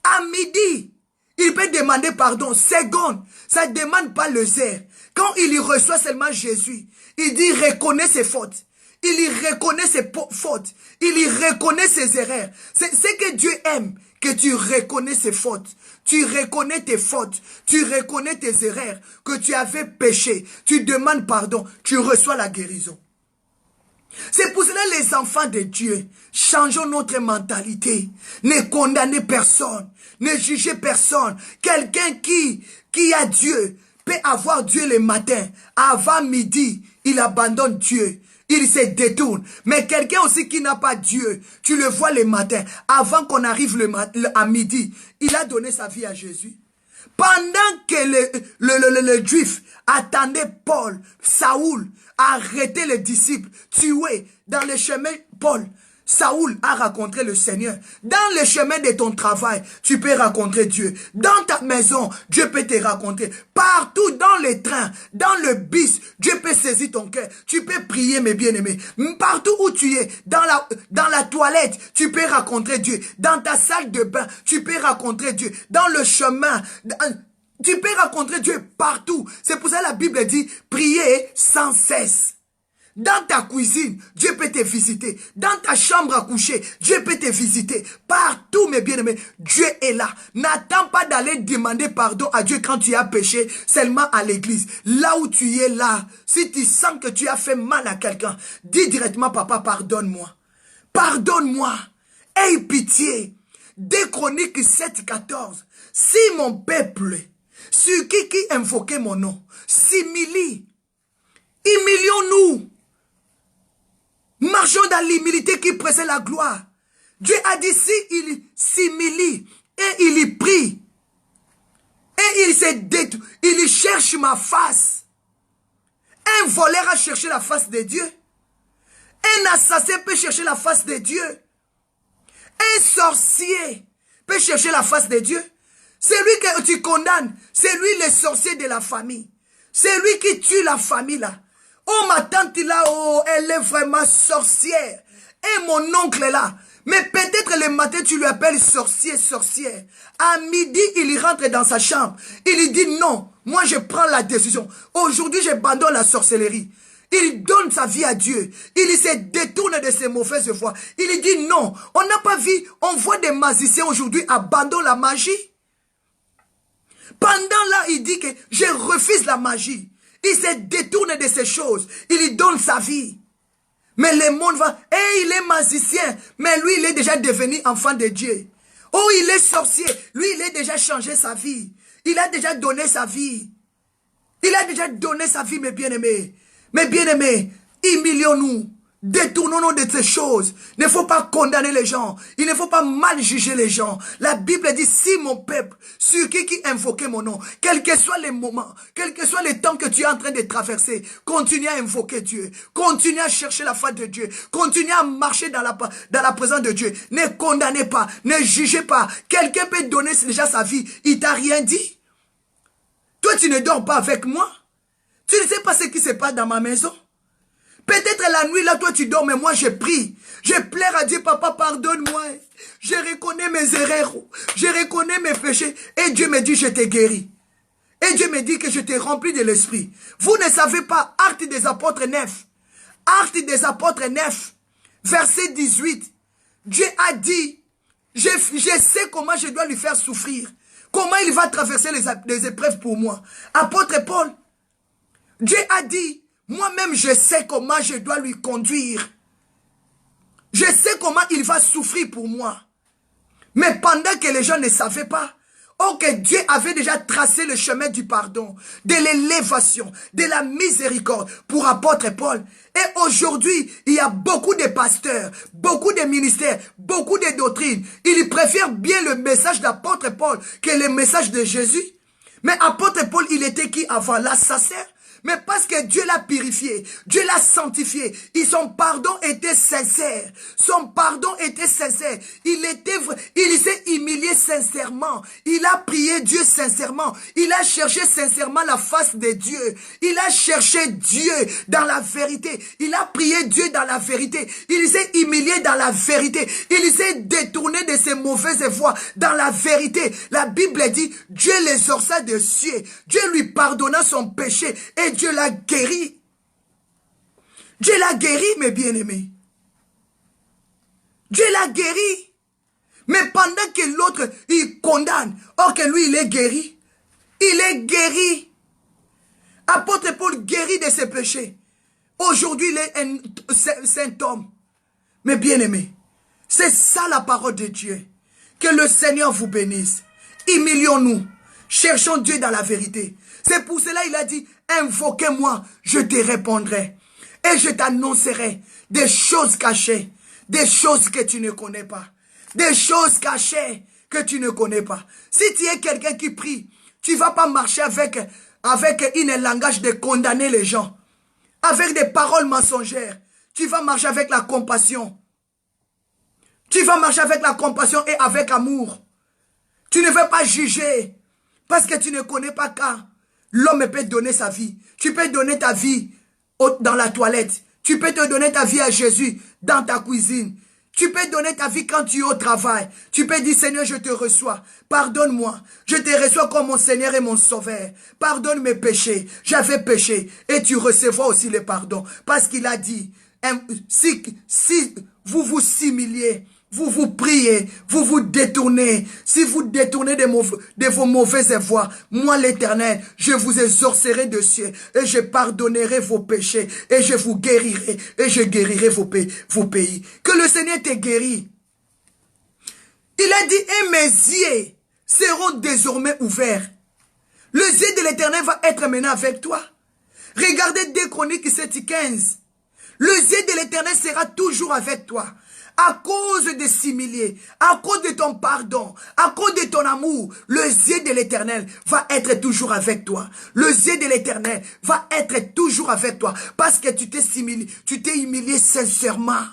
À midi, il peut demander pardon. Seconde, ça ne demande pas le zère. Quand il reçoit seulement Jésus, il dit reconnaît ses fautes. Il y reconnaît ses fautes. Il y reconnaît ses erreurs. C'est ce que Dieu aime, que tu reconnais ses fautes. Tu reconnais tes fautes. Tu reconnais tes erreurs, que tu avais péché. Tu demandes pardon. Tu reçois la guérison. C'est pour cela les enfants de Dieu, changeons notre mentalité. Ne condamnez personne. Ne jugez personne. Quelqu'un qui a Dieu peut avoir Dieu le matin. Avant midi, il abandonne Dieu. Il se détourne. Mais quelqu'un aussi qui n'a pas Dieu, tu le vois le matin, avant qu'on arrive à midi, il a donné sa vie à Jésus. Pendant que le juif attendait Paul, Saoul, arrêter les disciples, tuer dans le chemin, Paul, Saoul a rencontré le Seigneur. Dans le chemin de ton travail, tu peux rencontrer Dieu. Dans ta maison, Dieu peut te rencontrer. Partout dans les trains, dans le bus, Dieu peut saisir ton cœur. Tu peux prier, mes bien-aimés. Partout où tu es, dans la toilette, tu peux rencontrer Dieu. Dans ta salle de bain, tu peux rencontrer Dieu. Dans le chemin, tu peux rencontrer Dieu partout. C'est pour ça que la Bible dit, priez sans cesse. Dans ta cuisine, Dieu peut te visiter. Dans ta chambre à coucher, Dieu peut te visiter. Partout, mes bien-aimés, Dieu est là. N'attends pas d'aller demander pardon à Dieu quand tu as péché, seulement à l'église. Là où tu es là, si tu sens que tu as fait mal à quelqu'un, dis directement, papa, pardonne-moi. Pardonne-moi. Aie pitié. 2 Chroniques 7:14. Si mon peuple, sur qui invoquait mon nom, s'humilie, humilions-nous. Marchons dans l'humilité qui précède la gloire. Dieu a dit, si il s'humilie et il y prie, et il se détourne, il cherche ma face. Un voleur a cherché la face de Dieu. Un assassin peut chercher la face de Dieu. Un sorcier peut chercher la face de Dieu. C'est lui que tu condamnes. C'est lui le sorcier de la famille. C'est lui qui tue la famille là. Oh, ma tante là, oh, elle est vraiment sorcière. Et mon oncle là. Mais peut-être le matin, tu lui appelles sorcier, sorcière. À midi, il rentre dans sa chambre. Il dit non, moi je prends la décision. Aujourd'hui, j'abandonne la sorcellerie. Il donne sa vie à Dieu. Il se détourne de ses mauvaises voies. Il dit non, on n'a pas vu, on voit des magiciens aujourd'hui abandonnent la magie. Pendant là, il dit que je refuse la magie. Il se détourne de ces choses. Il y donne sa vie. Mais le monde va, il est magicien. Mais lui, il est déjà devenu enfant de Dieu. Oh, il est sorcier. Lui, il a déjà changé sa vie. Il a déjà donné sa vie. Il a déjà donné sa vie, mes bien-aimés. Mes bien-aimés, humilions-nous. Détournons-nous de ces choses. Il ne faut pas condamner les gens. Il ne faut pas mal juger les gens. La Bible dit, si mon peuple, sur qui invoquait mon nom, quel que soit les moments, quel que soit les temps que tu es en train de traverser, continue à invoquer Dieu. Continue à chercher la face de Dieu. Continue à marcher dans la présence de Dieu. Ne condamnez pas. Ne jugez pas. Quelqu'un peut donner déjà sa vie. Il t'a rien dit. Toi, tu ne dors pas avec moi. Tu ne sais pas ce qui se passe dans ma maison. Peut-être la nuit, là, toi, tu dors, mais moi, je prie. Je pleure à Dieu, papa, pardonne-moi. Je reconnais mes erreurs. Je reconnais mes péchés. Et Dieu me dit, je t'ai guéri. Et Dieu me dit que je t'ai rempli de l'esprit. Vous ne savez pas, Actes des Apôtres 9. Actes des Apôtres 9, verset 18. Dieu a dit, je sais comment je dois lui faire souffrir Comment il va traverser les épreuves pour moi? Apôtre Paul, Dieu a dit, moi-même je sais comment je dois lui conduire. Je sais comment il va souffrir pour moi. Mais pendant que les gens ne savaient pas, oh que Dieu avait déjà tracé le chemin du pardon, de l'élévation, de la miséricorde pour apôtre Paul. Et aujourd'hui, il y a beaucoup de pasteurs, beaucoup de ministères, beaucoup de doctrines. Ils préfèrent bien le message d'apôtre Paul que le message de Jésus. Mais apôtre Paul, il était qui avant? L'assassin. Mais parce que Dieu l'a purifié, Dieu l'a sanctifié, et son pardon était sincère. Son pardon était sincère. Il s'est humilié sincèrement. Il a prié Dieu sincèrement. Il a cherché sincèrement la face de Dieu. Il a cherché Dieu dans la vérité. Il a prié Dieu dans la vérité. Il s'est humilié dans la vérité. Il s'est détourné de ses mauvaises voies dans la vérité. La Bible dit, Dieu l'exorça de cieux. Dieu lui pardonna son péché et Dieu l'a guéri. Dieu l'a guéri, mes bien-aimés. Dieu l'a guéri. Mais pendant que l'autre, il condamne, or que lui, il est guéri. Il est guéri. Apôtre Paul guéri de ses péchés. Aujourd'hui, il est un saint homme. Mes bien-aimés, c'est ça la parole de Dieu. Que le Seigneur vous bénisse. Humilions-nous. Cherchons Dieu dans la vérité. C'est pour cela il a dit, invoquez-moi, je te répondrai. Et je t'annoncerai des choses cachées, des choses que tu ne connais pas. Des choses cachées que tu ne connais pas. Si tu es quelqu'un qui prie, tu ne vas pas marcher avec un langage de condamner les gens. Avec des paroles mensongères. Tu vas marcher avec la compassion. Tu vas marcher avec la compassion et avec amour. Tu ne veux pas juger. Parce que tu ne connais pas quand l'homme peut donner sa vie. Tu peux donner ta vie dans la toilette. Tu peux te donner ta vie à Jésus dans ta cuisine. Tu peux donner ta vie quand tu es au travail. Tu peux dire, Seigneur, je te reçois. Pardonne-moi. Je te reçois comme mon Seigneur et mon Sauveur. Pardonne mes péchés. J'avais péché. Et tu recevras aussi le pardon. Parce qu'il a dit, si vous vous similiez, vous vous priez, vous vous détournez. Si vous détournez de vos mauvaises voies, moi l'Éternel, je vous exorcerai de cieux et je pardonnerai vos péchés et je vous guérirai et je guérirai vos pays. Que le Seigneur te guérit. Il a dit, et mes yeux seront désormais ouverts. Le yeux de l'Éternel va être maintenant avec toi. Regardez 2 Chroniques 7:15. Le yeux de l'Éternel sera toujours avec toi. À cause de s'humilier, à cause de ton pardon, à cause de ton amour, le yeux de l'Éternel va être toujours avec toi. Le yeux de l'Éternel va être toujours avec toi. Parce que tu t'es humilié sincèrement.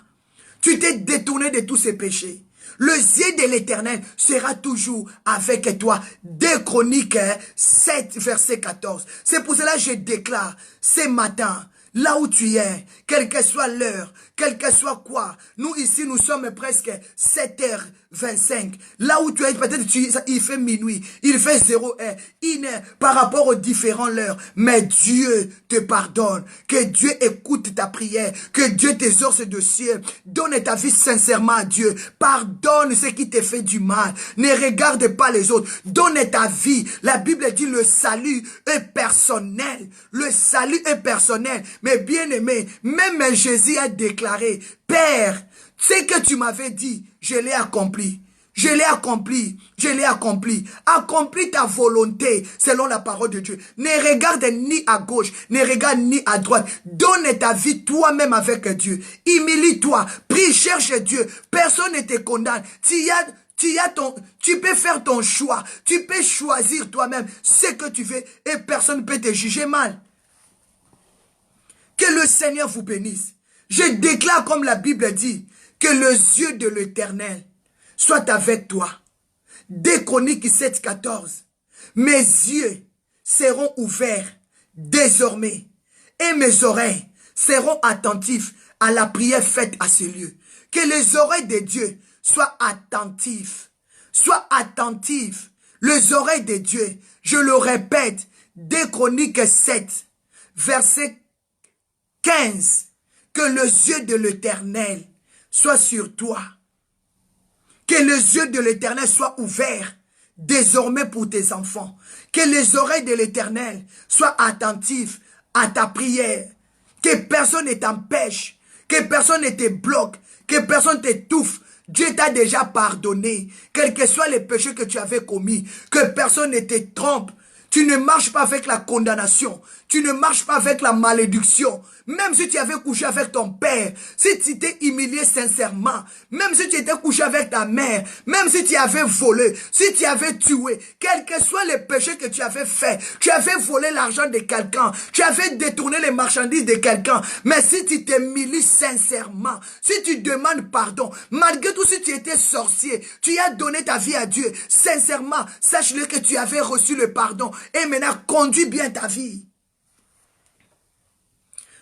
Tu t'es détourné de tous ces péchés. Le yeux de l'Éternel sera toujours avec toi. 2 Chroniques 7, verset 14. C'est pour cela que je déclare ce matin, là où tu es, quelle que soit l'heure, quel que soit quoi. Nous ici, nous sommes presque 7h25. Là où tu es, peut-être il fait minuit, il fait 0h, 1h par rapport aux différentes heures. Mais Dieu te pardonne. Que Dieu écoute ta prière. Que Dieu t'exorce de ciel. Donne ta vie sincèrement à Dieu. Pardonne ce qui te fait du mal. Ne regarde pas les autres. Donne ta vie. La Bible dit le salut est personnel. Le salut est personnel. Mais bien aimé, même Jésus a déclaré, Père, ce que tu m'avais dit, je l'ai accompli. Je l'ai accompli, je l'ai accompli. Accomplis ta volonté selon la parole de Dieu. Ne regarde ni à gauche, ne regarde ni à droite. Donne ta vie toi-même avec Dieu. Humilie-toi, prie, cherche Dieu. Personne ne te condamne. Tu peux faire ton choix. Tu peux choisir toi-même ce que tu veux et personne ne peut te juger mal. Que le Seigneur vous bénisse. Je déclare comme la Bible dit, que les yeux de l'Éternel soient avec toi. 2 Chroniques 7, 14. Mes yeux seront ouverts désormais et mes oreilles seront attentifs à la prière faite à ce lieu. Que les oreilles de Dieu soient attentives. Soient attentives. Les oreilles de Dieu, je le répète, 2 Chroniques 7, verset 15. Que les yeux de l'Éternel soient sur toi. Que les yeux de l'Éternel soient ouverts désormais pour tes enfants. Que les oreilles de l'Éternel soient attentives à ta prière. Que personne ne t'empêche, que personne ne te bloque, que personne t'étouffe. Dieu t'a déjà pardonné, quels que soient les péchés que tu avais commis, que personne ne te trompe. Tu ne marches pas avec la condamnation. Tu ne marches pas avec la malédiction. Même si tu avais couché avec ton père, si tu t'es humilié sincèrement, même si tu étais couché avec ta mère, même si tu avais volé, si tu avais tué, quels que soient les péchés que tu avais fait, tu avais volé l'argent de quelqu'un, tu avais détourné les marchandises de quelqu'un, mais si tu t'humilies sincèrement, si tu demandes pardon, malgré tout si tu étais sorcier, tu as donné ta vie à Dieu, sincèrement, sache-le que tu avais reçu le pardon et maintenant conduis bien ta vie.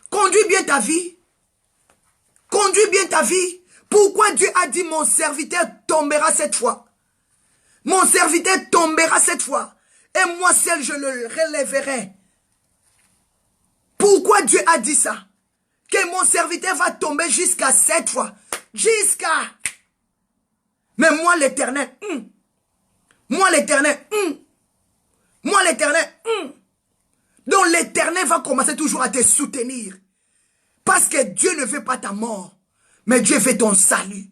Conduis bien ta vie. Conduis bien ta vie. Pourquoi Dieu a dit mon serviteur tombera cette fois? Mon serviteur tombera cette fois. Et moi seul je le relèverai. Pourquoi Dieu a dit ça? Que mon serviteur va tomber jusqu'à 7 fois. Jusqu'à. Mais moi l'Éternel. Moi l'Éternel. Moi l'Éternel. Donc l'Éternel va commencer toujours à te soutenir. Parce que Dieu ne veut pas ta mort. Mais Dieu veut ton salut.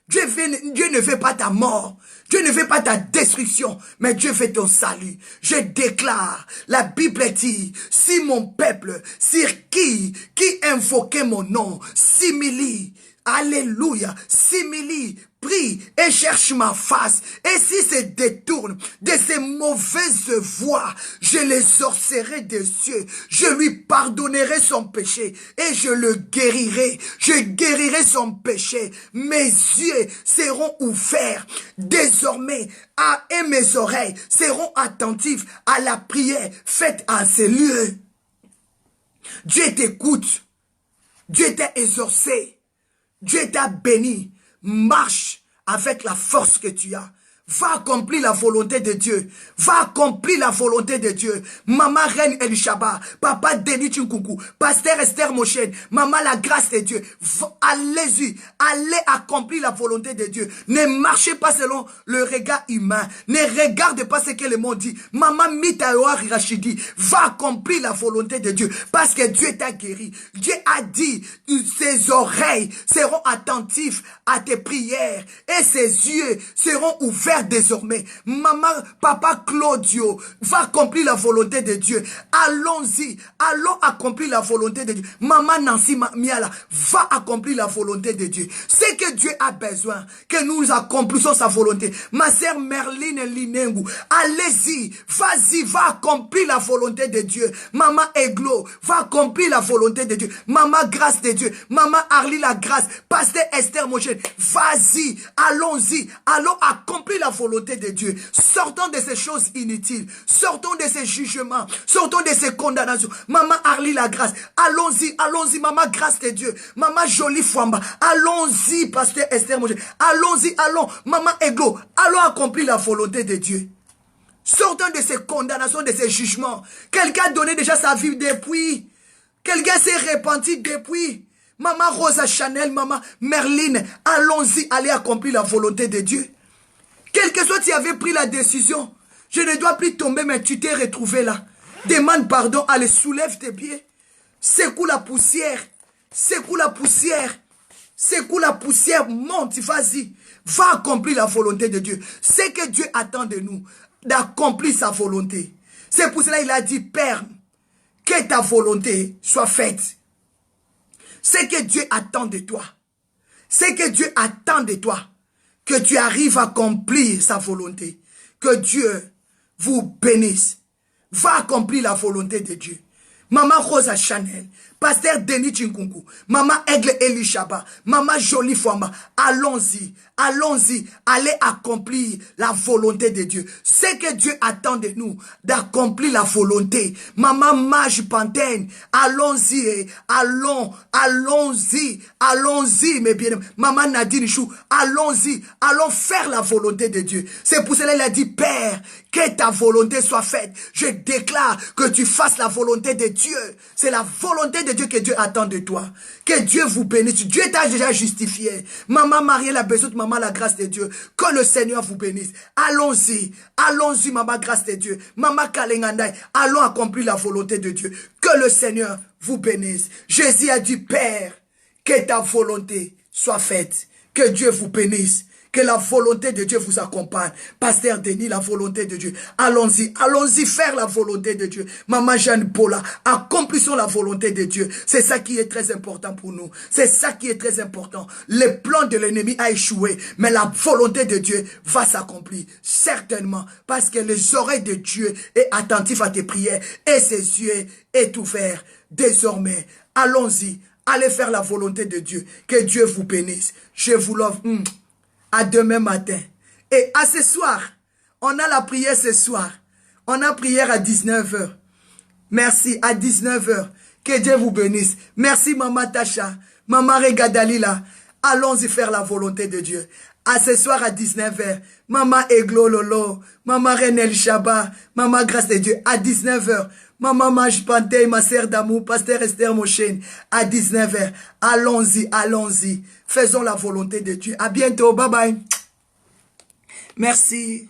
Dieu ne veut pas ta mort. Dieu ne veut pas ta destruction. Mais Dieu veut ton salut. Je déclare, la Bible dit, si mon peuple, sur qui invoquait mon nom, s'humilie, alléluia, s'humilie, prie et cherche ma face. Et s'il se détourne de ces mauvaises voies, je les sorcerai des cieux. Je lui pardonnerai son péché et je le guérirai. Je guérirai son péché. Mes yeux seront ouverts désormais et mes oreilles seront attentives à la prière faite en ces lieux. Dieu t'écoute. Dieu t'a exaucé. Dieu t'a béni. Marche avec la force que tu as. Va accomplir la volonté de Dieu. Va accomplir la volonté de Dieu. Maman Reine Elishaba, Papa Denis Tchunkuku, Pasteur Esther Mochen, Maman la grâce de Dieu. Allez-y, allez accomplir la volonté de Dieu. Ne marchez pas selon le regard humain. Ne regarde pas ce que le monde dit. Maman Mitaoa Rachidi, va accomplir la volonté de Dieu. Parce que Dieu t'a guéri. Dieu a dit, ses oreilles seront attentives à tes prières et ses yeux seront ouverts désormais. Maman, Papa Claudio, va accomplir la volonté de Dieu. Allons-y, allons accomplir la volonté de Dieu. Maman Nancy Miala, va accomplir la volonté de Dieu. C'est que Dieu a besoin que nous accomplissons sa volonté. Ma sœur Merline Linengu, allez-y, vas-y, va accomplir la volonté de Dieu. Maman Eglo, va accomplir la volonté de Dieu. Maman Grâce de Dieu, Maman Arlie la Grâce, Pasteur Esther Mochen, vas-y, allons-y, allons accomplir la volonté de Dieu. Sortons de ces choses inutiles. Sortons de ces jugements. Sortons de ces condamnations. Maman Arlie la grâce. Allons-y, allons-y, Maman Grâce de Dieu. Maman Jolie Fouamba. Allons-y, Pasteur Esther Moché. Allons-y, allons. Maman Ego. Allons accomplir la volonté de Dieu. Sortons de ces condamnations, de ces jugements. Quelqu'un a donné déjà sa vie depuis. Quelqu'un s'est repenti depuis. Maman Rosa Chanel, Maman Merline. Allons-y, allez accomplir la volonté de Dieu. Quel que soit tu avais pris la décision, je ne dois plus tomber, mais tu t'es retrouvé là. Demande pardon, allez, soulève tes pieds. Secoue la poussière. Secoue la poussière. Secoue la poussière, monte, vas-y. Va accomplir la volonté de Dieu. C'est que Dieu attend de nous, d'accomplir sa volonté. C'est pour cela qu'il a dit, Père, que ta volonté soit faite. C'est que Dieu attend de toi. C'est que Dieu attend de toi. Que tu arrives à accomplir sa volonté. Que Dieu vous bénisse. Va accomplir la volonté de Dieu. Maman Rosa Chanel, Pasteur Denis Tchinkunku, Maman Aigle Elishaba, Maman Jolie Fouamba, allons-y, allons-y, allez accomplir la volonté de Dieu. C'est que Dieu attend de nous d'accomplir la volonté. Maman Mage Pantene, allons-y, allons, allons-y, allons-y, mes bien-aimés. Maman Nadine Chou, allons-y, allons faire la volonté de Dieu. C'est pour cela qu'il a dit, Père, que ta volonté soit faite. Je déclare que tu fasses la volonté de Dieu. Dieu. C'est la volonté de Dieu que Dieu attend de toi. Que Dieu vous bénisse. Dieu t'a déjà justifié. Maman Marie, la besoin de maman, la grâce de Dieu. Que le Seigneur vous bénisse. Allons-y. Allons-y, maman, grâce de Dieu. Maman Kalengandai, allons accomplir la volonté de Dieu. Que le Seigneur vous bénisse. Jésus a dit, Père, que ta volonté soit faite. Que Dieu vous bénisse. Que la volonté de Dieu vous accompagne. Pasteur Denis, la volonté de Dieu. Allons-y, allons-y faire la volonté de Dieu. Maman Jeanne Paula, accomplissons la volonté de Dieu. C'est ça qui est très important pour nous. C'est ça qui est très important. Le plan de l'ennemi a échoué, mais la volonté de Dieu va s'accomplir. Certainement, parce que les oreilles de Dieu est attentif à tes prières et ses yeux est ouvert. Désormais, allons-y, allez faire la volonté de Dieu. Que Dieu vous bénisse. Je vous l'offre. À demain matin. Et à ce soir, on a la prière ce soir. On a prière à 19 h. Merci, à 19 h. Que Dieu vous bénisse. Merci Maman Tacha, Maman Regadalila. Allons-y faire la volonté de Dieu. À ce soir à 19 h. Maman Eglo Lolo, Maman Renel Chaba, Maman Grâce de Dieu. À 19 h. Maman Maj Pantey, ma sœur d'amour, Pasteur Esther Mochen, à 19 h. Allons-y, allons-y. Faisons la volonté de Dieu. À bientôt. Bye bye. Merci.